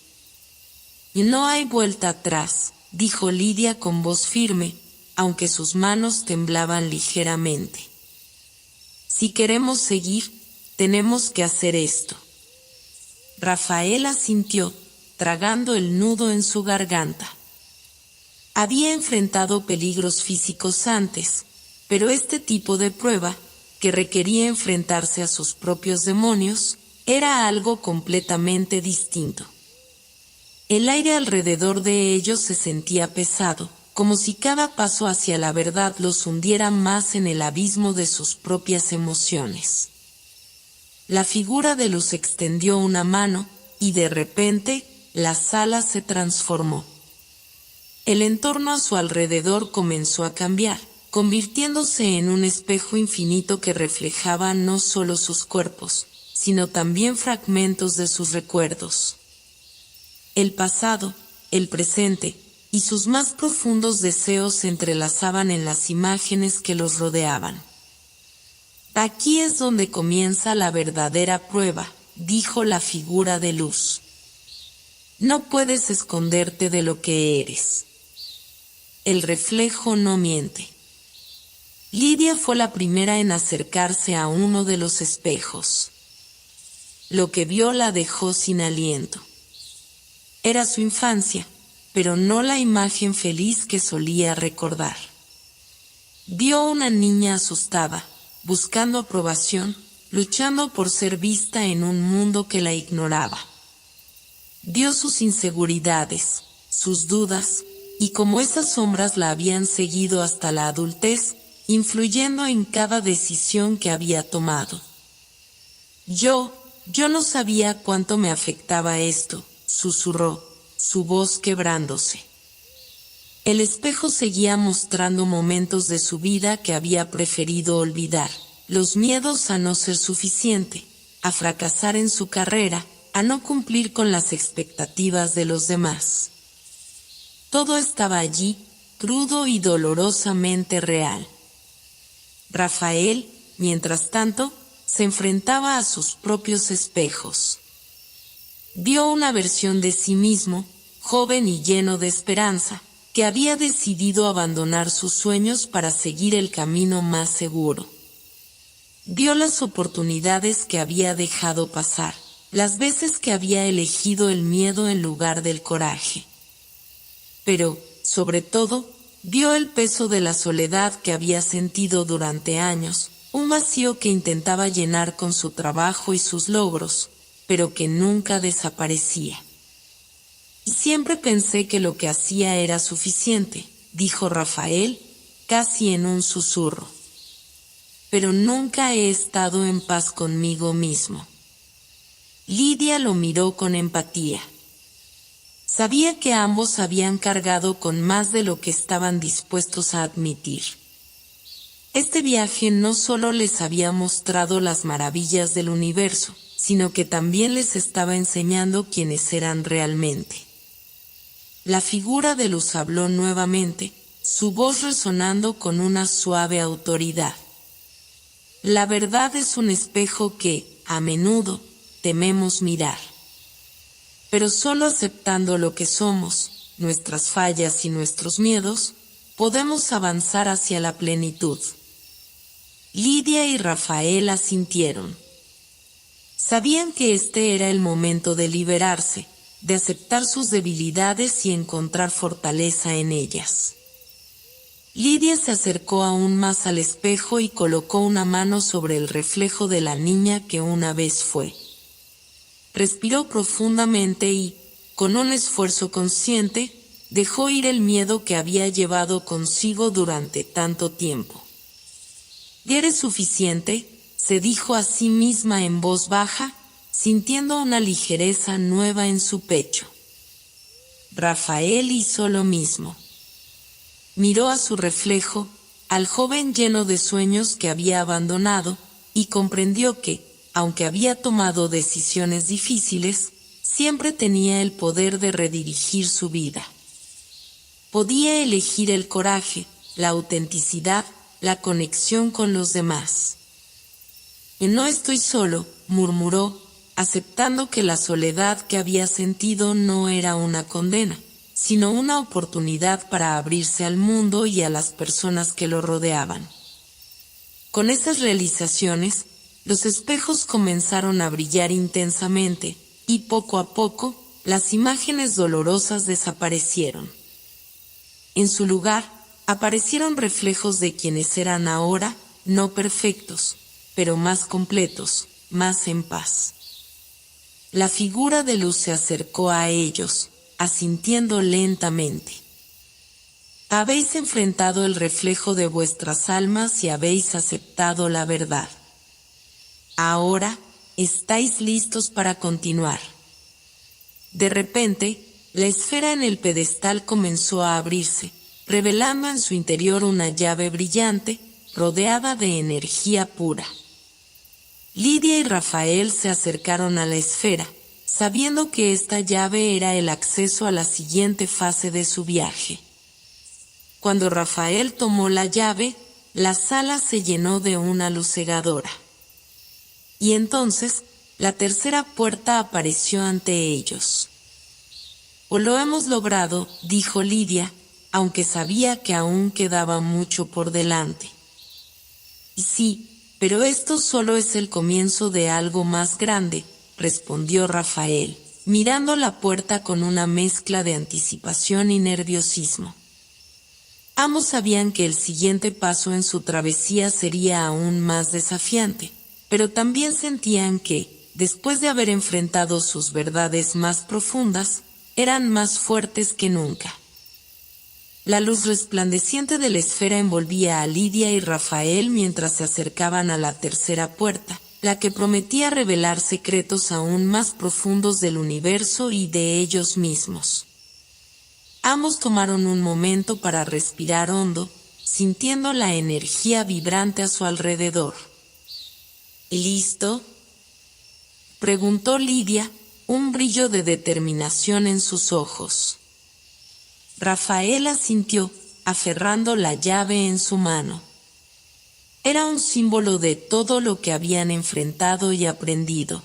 «Y no hay vuelta atrás», dijo Lidia con voz firme, aunque sus manos temblaban ligeramente. «Si queremos seguir, tenemos que hacer esto». Rafael asintió, tragando el nudo en su garganta. Había enfrentado peligros físicos antes, pero este tipo de prueba, que requería enfrentarse a sus propios demonios, era algo completamente distinto. El aire alrededor de ellos se sentía pesado, como si cada paso hacia la verdad los hundiera más en el abismo de sus propias emociones. La figura de luz extendió una mano, y de repente, la sala se transformó. El entorno a su alrededor comenzó a cambiar, convirtiéndose en un espejo infinito que reflejaba no solo sus cuerpos, sino también fragmentos de sus recuerdos. El pasado, el presente, y sus más profundos deseos se entrelazaban en las imágenes que los rodeaban. «Aquí es donde comienza la verdadera prueba», dijo la figura de luz. «No puedes esconderte de lo que eres. El reflejo no miente». Lidia fue la primera en acercarse a uno de los espejos. Lo que vio la dejó sin aliento. Era su infancia, pero no la imagen feliz que solía recordar. Vio una niña asustada, buscando aprobación, luchando por ser vista en un mundo que la ignoraba. Vio sus inseguridades, sus dudas, y como esas sombras la habían seguido hasta la adultez, influyendo en cada decisión que había tomado. Yo no sabía cuánto me afectaba esto», susurró, su voz quebrándose. El espejo seguía mostrando momentos de su vida que había preferido olvidar, los miedos a no ser suficiente, a fracasar en su carrera, a no cumplir con las expectativas de los demás. Todo estaba allí, crudo y dolorosamente real. Rafael, mientras tanto, se enfrentaba a sus propios espejos. Vio una versión de sí mismo, joven y lleno de esperanza, que había decidido abandonar sus sueños para seguir el camino más seguro. Vio las oportunidades que había dejado pasar, las veces que había elegido el miedo en lugar del coraje. Pero, sobre todo, vio el peso de la soledad que había sentido durante años, un vacío que intentaba llenar con su trabajo y sus logros, pero que nunca desaparecía. «Y siempre pensé que lo que hacía era suficiente», dijo Rafael, casi en un susurro. pero nunca he estado en paz conmigo mismo. Lidia lo miró con empatía. Sabía que ambos habían cargado con más de lo que estaban dispuestos a admitir. Este viaje no solo les había mostrado las maravillas del universo, sino que también les estaba enseñando quiénes eran realmente. La figura de luz habló nuevamente, su voz resonando con una suave autoridad. La verdad es un espejo que, a menudo, tememos mirar. Pero solo aceptando lo que somos, nuestras fallas y nuestros miedos, podemos avanzar hacia la plenitud. Lidia y Rafael asintieron. Sabían que este era el momento de liberarse, de aceptar sus debilidades y encontrar fortaleza en ellas. Lidia se acercó aún más al espejo y colocó una mano sobre el reflejo de la niña que una vez fue. Respiró profundamente y, con un esfuerzo consciente, dejó ir el miedo que había llevado consigo durante tanto tiempo. «Ya eres suficiente», se dijo a sí misma en voz baja, sintiendo una ligereza nueva en su pecho. Rafael hizo lo mismo. Miró a su reflejo, al joven lleno de sueños que había abandonado, y comprendió que, aunque había tomado decisiones difíciles, siempre tenía el poder de redirigir su vida. Podía elegir el coraje, la autenticidad, la conexión con los demás. «Y no estoy solo», murmuró, aceptando que la soledad que había sentido no era una condena, sino una oportunidad para abrirse al mundo y a las personas que lo rodeaban. Con esas realizaciones, los espejos comenzaron a brillar intensamente, y poco a poco, las imágenes dolorosas desaparecieron. En su lugar, aparecieron reflejos de quienes eran ahora, no perfectos, pero más completos, más en paz. La figura de luz se acercó a ellos, asintiendo lentamente. Habéis enfrentado el reflejo de vuestras almas y habéis aceptado la verdad. Ahora, estáis listos para continuar. De repente, la esfera en el pedestal comenzó a abrirse, revelando en su interior una llave brillante, rodeada de energía pura. Lidia y Rafael se acercaron a la esfera, sabiendo que esta llave era el acceso a la siguiente fase de su viaje. Cuando Rafael tomó la llave, la sala se llenó de una luz cegadora. Y entonces, la tercera puerta apareció ante ellos. «O lo hemos logrado», dijo Lidia, aunque sabía que aún quedaba mucho por delante. «Y sí, pero esto solo es el comienzo de algo más grande», respondió Rafael, mirando la puerta con una mezcla de anticipación y nerviosismo. Ambos sabían que el siguiente paso en su travesía sería aún más desafiante, pero también sentían que, después de haber enfrentado sus verdades más profundas, eran más fuertes que nunca. La luz resplandeciente de la esfera envolvía a Lidia y Rafael mientras se acercaban a la tercera puerta, la que prometía revelar secretos aún más profundos del universo y de ellos mismos. Ambos tomaron un momento para respirar hondo, sintiendo la energía vibrante a su alrededor. ¿Listo?, preguntó Lidia, un brillo de determinación en sus ojos. Rafael asintió, aferrando la llave en su mano. Era un símbolo de todo lo que habían enfrentado y aprendido.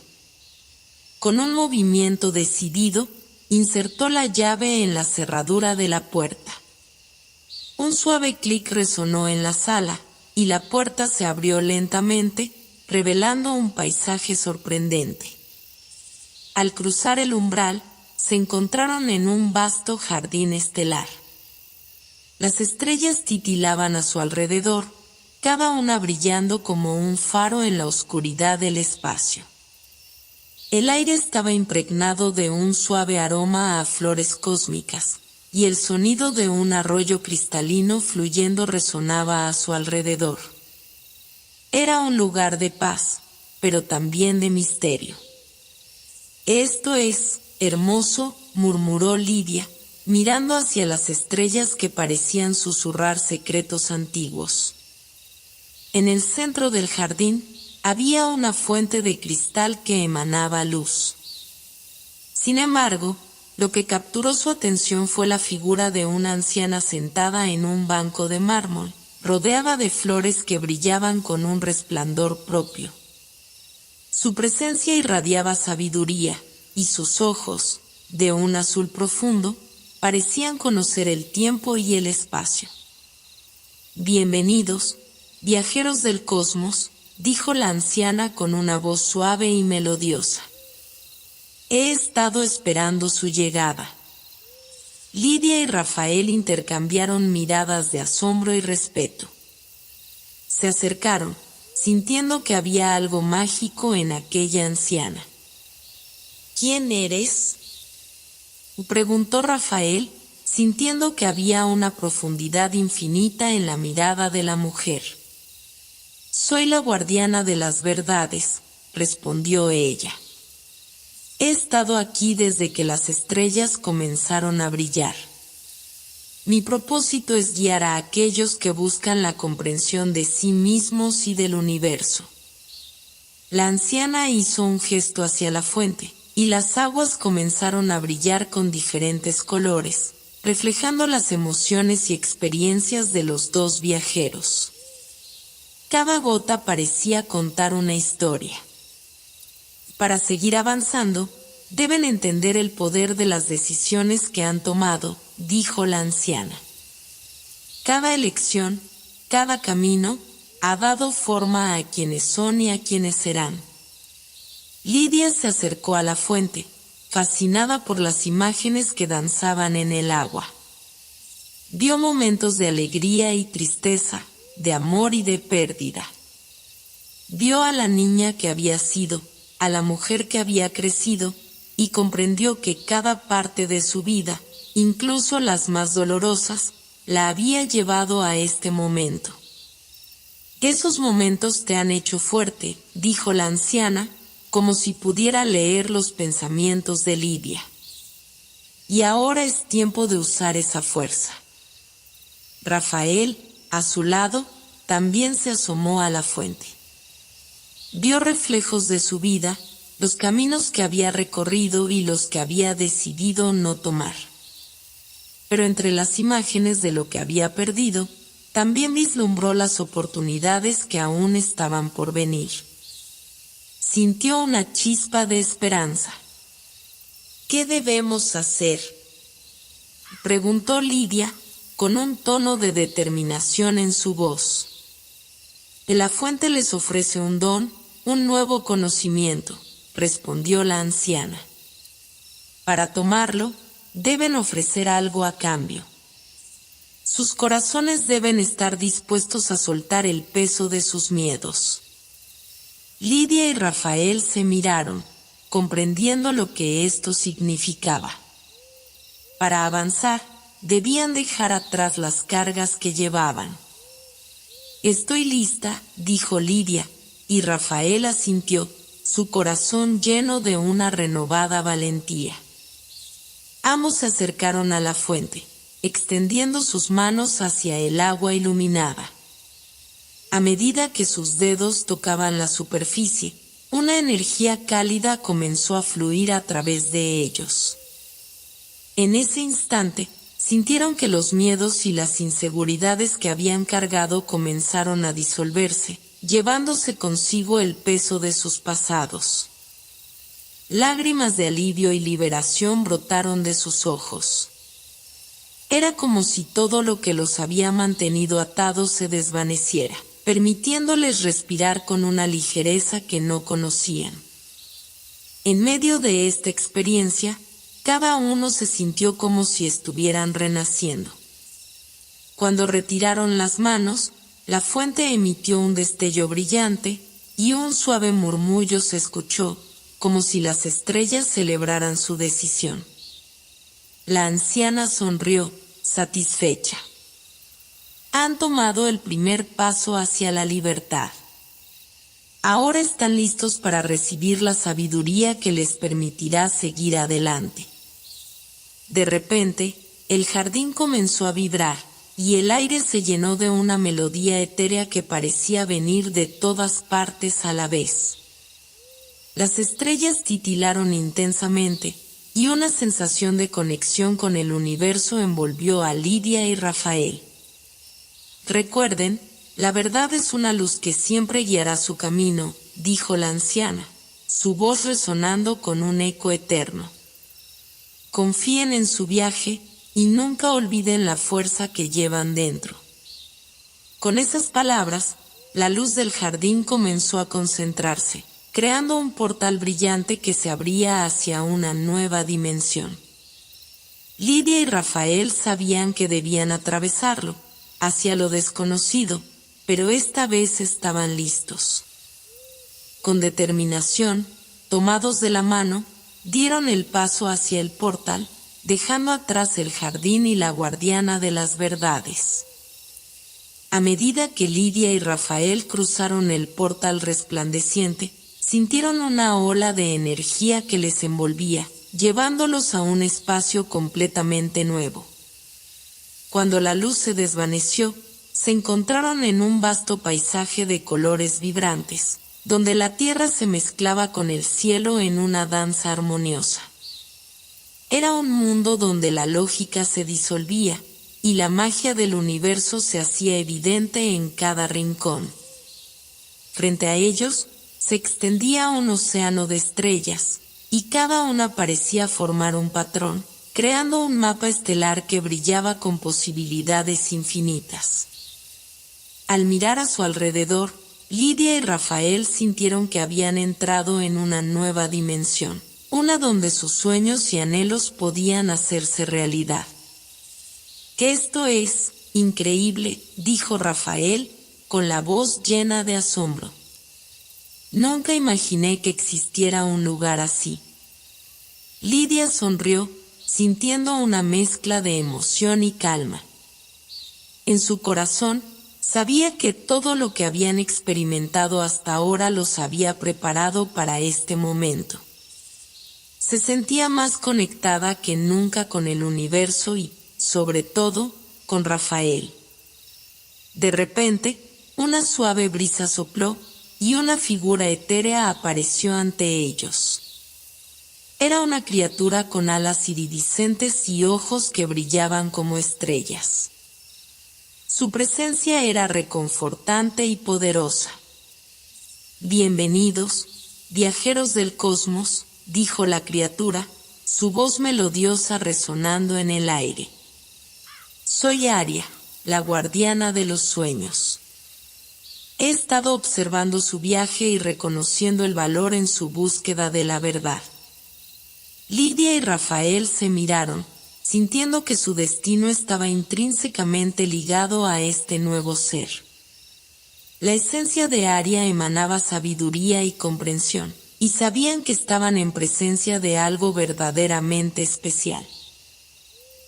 Con un movimiento decidido, insertó la llave en la cerradura de la puerta. Un suave clic resonó en la sala, y la puerta se abrió lentamente, revelando un paisaje sorprendente. Al cruzar el umbral, se encontraron en un vasto jardín estelar. Las estrellas titilaban a su alrededor, cada una brillando como un faro en la oscuridad del espacio. El aire estaba impregnado de un suave aroma a flores cósmicas, y el sonido de un arroyo cristalino fluyendo resonaba a su alrededor. Era un lugar de paz, pero también de misterio. Esto es hermoso, murmuró Lidia, mirando hacia las estrellas que parecían susurrar secretos antiguos. En el centro del jardín había una fuente de cristal que emanaba luz. Sin embargo, lo que capturó su atención fue la figura de una anciana sentada en un banco de mármol, rodeada de flores que brillaban con un resplandor propio. Su presencia irradiaba sabiduría, y sus ojos, de un azul profundo, parecían conocer el tiempo y el espacio. Bienvenidos, viajeros del cosmos, dijo la anciana con una voz suave y melodiosa. He estado esperando su llegada. Lidia y Rafael intercambiaron miradas de asombro y respeto. Se acercaron, sintiendo que había algo mágico en aquella anciana. ¿Quién eres?, preguntó Rafael, sintiendo que había una profundidad infinita en la mirada de la mujer. Soy la guardiana de las verdades, respondió ella. He estado aquí desde que las estrellas comenzaron a brillar. Mi propósito es guiar a aquellos que buscan la comprensión de sí mismos y del universo. La anciana hizo un gesto hacia la fuente, y las aguas comenzaron a brillar con diferentes colores, reflejando las emociones y experiencias de los dos viajeros. Cada gota parecía contar una historia. Para seguir avanzando, deben entender el poder de las decisiones que han tomado, dijo la anciana. Cada elección, cada camino, ha dado forma a quienes son y a quienes serán. Lidia se acercó a la fuente, fascinada por las imágenes que danzaban en el agua. Vio momentos de alegría y tristeza, de amor y de pérdida. Vio a la niña que había sido, a la mujer que había crecido, y comprendió que cada parte de su vida, incluso las más dolorosas, la había llevado a este momento. Esos momentos te han hecho fuerte, dijo la anciana, como si pudiera leer los pensamientos de Lidia. Y ahora es tiempo de usar esa fuerza. Rafael, a su lado, también se asomó a la fuente. Vio reflejos de su vida, los caminos que había recorrido y los que había decidido no tomar. Pero entre las imágenes de lo que había perdido, también vislumbró las oportunidades que aún estaban por venir. Sintió una chispa de esperanza. ¿Qué debemos hacer?, preguntó Lidia, con un tono de determinación en su voz. La fuente les ofrece un don, un nuevo conocimiento, respondió la anciana. Para tomarlo, deben ofrecer algo a cambio. Sus corazones deben estar dispuestos a soltar el peso de sus miedos. Lidia y Rafael se miraron, comprendiendo lo que esto significaba. Para avanzar, debían dejar atrás las cargas que llevaban. Estoy lista, dijo Lidia, y Rafael asintió, su corazón lleno de una renovada valentía. Ambos se acercaron a la fuente, extendiendo sus manos hacia el agua iluminada. A medida que sus dedos tocaban la superficie, una energía cálida comenzó a fluir a través de ellos. En ese instante, sintieron que los miedos y las inseguridades que habían cargado comenzaron a disolverse, llevándose consigo el peso de sus pasados. Lágrimas de alivio y liberación brotaron de sus ojos. Era como si todo lo que los había mantenido atados se desvaneciera, permitiéndoles respirar con una ligereza que no conocían. En medio de esta experiencia, cada uno se sintió como si estuvieran renaciendo. Cuando retiraron las manos, la fuente emitió un destello brillante, y un suave murmullo se escuchó, como si las estrellas celebraran su decisión. La anciana sonrió, satisfecha. Han tomado el primer paso hacia la libertad. Ahora están listos para recibir la sabiduría que les permitirá seguir adelante. De repente, el jardín comenzó a vibrar, y el aire se llenó de una melodía etérea que parecía venir de todas partes a la vez. Las estrellas titilaron intensamente, y una sensación de conexión con el universo envolvió a Lidia y Rafael. Recuerden, la verdad es una luz que siempre guiará su camino, dijo la anciana, su voz resonando con un eco eterno. Confíen en su viaje, y nunca olviden la fuerza que llevan dentro. Con esas palabras, la luz del jardín comenzó a concentrarse, creando un portal brillante que se abría hacia una nueva dimensión. Lidia y Rafael sabían que debían atravesarlo, hacia lo desconocido, pero esta vez estaban listos. Con determinación, tomados de la mano, dieron el paso hacia el portal, dejando atrás el jardín y la guardiana de las verdades. A medida que Lidia y Rafael cruzaron el portal resplandeciente, sintieron una ola de energía que les envolvía, llevándolos a un espacio completamente nuevo. Cuando la luz se desvaneció, se encontraron en un vasto paisaje de colores vibrantes, donde la tierra se mezclaba con el cielo en una danza armoniosa. Era un mundo donde la lógica se disolvía, y la magia del universo se hacía evidente en cada rincón. Frente a ellos, se extendía un océano de estrellas, y cada una parecía formar un patrón, creando un mapa estelar que brillaba con posibilidades infinitas. Al mirar a su alrededor, Lidia y Rafael sintieron que habían entrado en una nueva dimensión, una donde sus sueños y anhelos podían hacerse realidad. «Que esto es increíble», dijo Rafael, con la voz llena de asombro. «Nunca imaginé que existiera un lugar así». Lidia sonrió, sintiendo una mezcla de emoción y calma. En su corazón, sabía que todo lo que habían experimentado hasta ahora los había preparado para este momento. Se sentía más conectada que nunca con el universo y, sobre todo, con Rafael. De repente, una suave brisa sopló, y una figura etérea apareció ante ellos. Era una criatura con alas iridiscentes y ojos que brillaban como estrellas. Su presencia era reconfortante y poderosa. «Bienvenidos, viajeros del cosmos», dijo la criatura, su voz melodiosa resonando en el aire. «Soy Aria, la guardiana de los sueños. He estado observando su viaje y reconociendo el valor en su búsqueda de la verdad». Lidia y Rafael se miraron, sintiendo que su destino estaba intrínsecamente ligado a este nuevo ser. La esencia de Aria emanaba sabiduría y comprensión, y sabían que estaban en presencia de algo verdaderamente especial.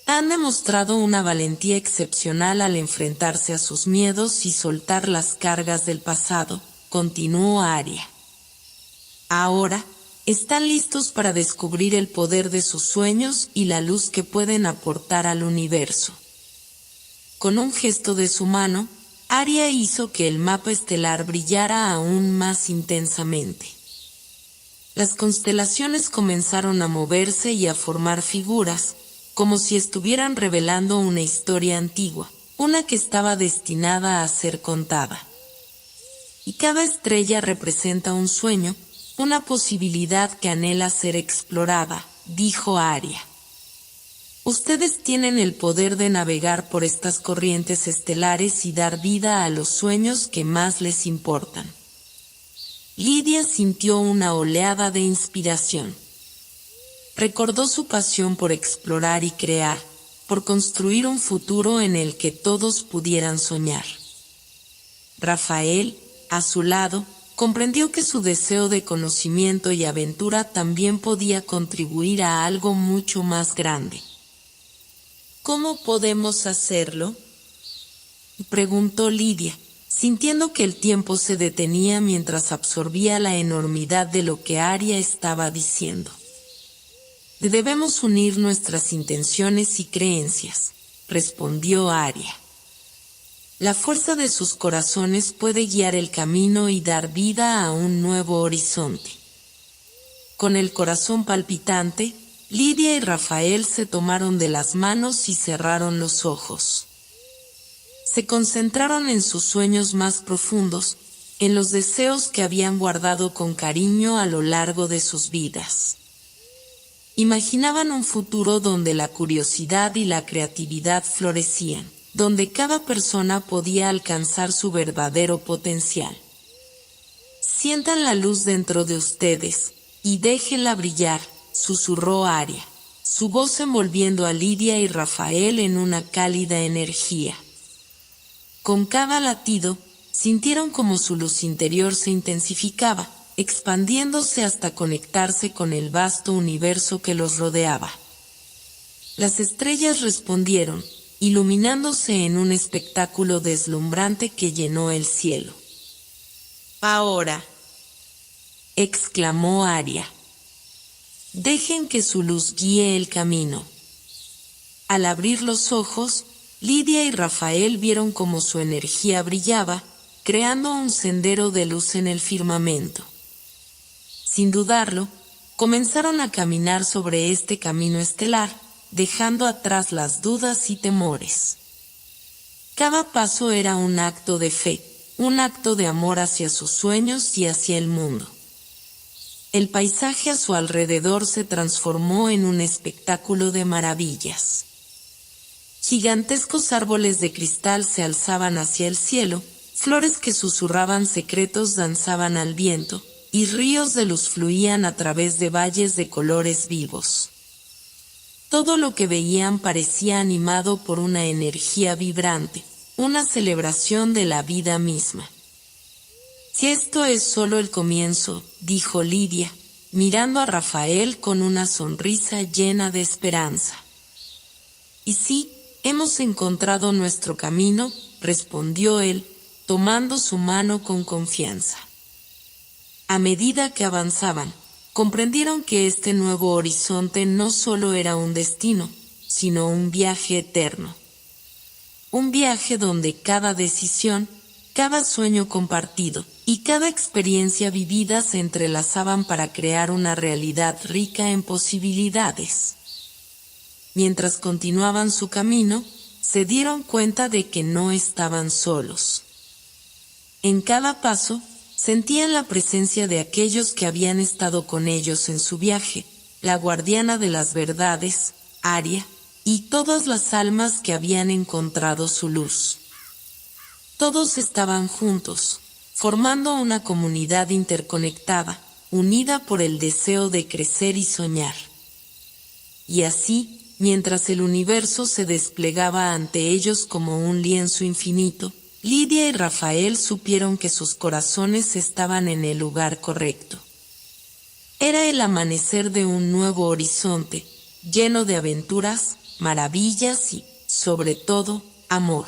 Han demostrado una valentía excepcional al enfrentarse a sus miedos y soltar las cargas del pasado, continuó Aria. Ahora, están listos para descubrir el poder de sus sueños y la luz que pueden aportar al universo. Con un gesto de su mano, Aria hizo que el mapa estelar brillara aún más intensamente. Las constelaciones comenzaron a moverse y a formar figuras, como si estuvieran revelando una historia antigua, una que estaba destinada a ser contada. Y cada estrella representa un sueño, una posibilidad que anhela ser explorada, dijo Aria. Ustedes tienen el poder de navegar por estas corrientes estelares y dar vida a los sueños que más les importan. Lidia sintió una oleada de inspiración. Recordó su pasión por explorar y crear, por construir un futuro en el que todos pudieran soñar. Rafael, a su lado, comprendió que su deseo de conocimiento y aventura también podía contribuir a algo mucho más grande. «¿Cómo podemos hacerlo?», preguntó Lidia, sintiendo que el tiempo se detenía mientras absorbía la enormidad de lo que Aria estaba diciendo. Debemos unir nuestras intenciones y creencias, respondió Aria. La fuerza de sus corazones puede guiar el camino y dar vida a un nuevo horizonte. Con el corazón palpitante, Lidia y Rafael se tomaron de las manos y cerraron los ojos. Se concentraron en sus sueños más profundos, en los deseos que habían guardado con cariño a lo largo de sus vidas. Imaginaban un futuro donde la curiosidad y la creatividad florecían, donde cada persona podía alcanzar su verdadero potencial. Sientan la luz dentro de ustedes, y déjenla brillar, susurró Aria, su voz envolviendo a Lidia y Rafael en una cálida energía. Con cada latido, sintieron como su luz interior se intensificaba, expandiéndose hasta conectarse con el vasto universo que los rodeaba. Las estrellas respondieron, iluminándose en un espectáculo deslumbrante que llenó el cielo. «Ahora», exclamó Aria, «dejen que su luz guíe el camino». Al abrir los ojos, Lidia y Rafael vieron cómo su energía brillaba, creando un sendero de luz en el firmamento. Sin dudarlo, comenzaron a caminar sobre este camino estelar, dejando atrás las dudas y temores. Cada paso era un acto de fe, un acto de amor hacia sus sueños y hacia el mundo. El paisaje a su alrededor se transformó en un espectáculo de maravillas. Gigantescos árboles de cristal se alzaban hacia el cielo, flores que susurraban secretos danzaban al viento, y ríos de luz fluían a través de valles de colores vivos. Todo lo que veían parecía animado por una energía vibrante, una celebración de la vida misma. «Si esto es solo el comienzo», dijo Lidia, mirando a Rafael con una sonrisa llena de esperanza. «Y sí, hemos encontrado nuestro camino», respondió él, tomando su mano con confianza. A medida que avanzaban, comprendieron que este nuevo horizonte no solo era un destino, sino un viaje eterno. Un viaje donde cada decisión, cada sueño compartido y cada experiencia vivida se entrelazaban para crear una realidad rica en posibilidades. Mientras continuaban su camino, se dieron cuenta de que no estaban solos. En cada paso, sentían la presencia de aquellos que habían estado con ellos en su viaje, la guardiana de las verdades, Aria, y todas las almas que habían encontrado su luz. Todos estaban juntos, formando una comunidad interconectada, unida por el deseo de crecer y soñar. Y así, mientras el universo se desplegaba ante ellos como un lienzo infinito, Lidia y Rafael supieron que sus corazones estaban en el lugar correcto. Era el amanecer de un nuevo horizonte, lleno de aventuras, maravillas y, sobre todo, amor.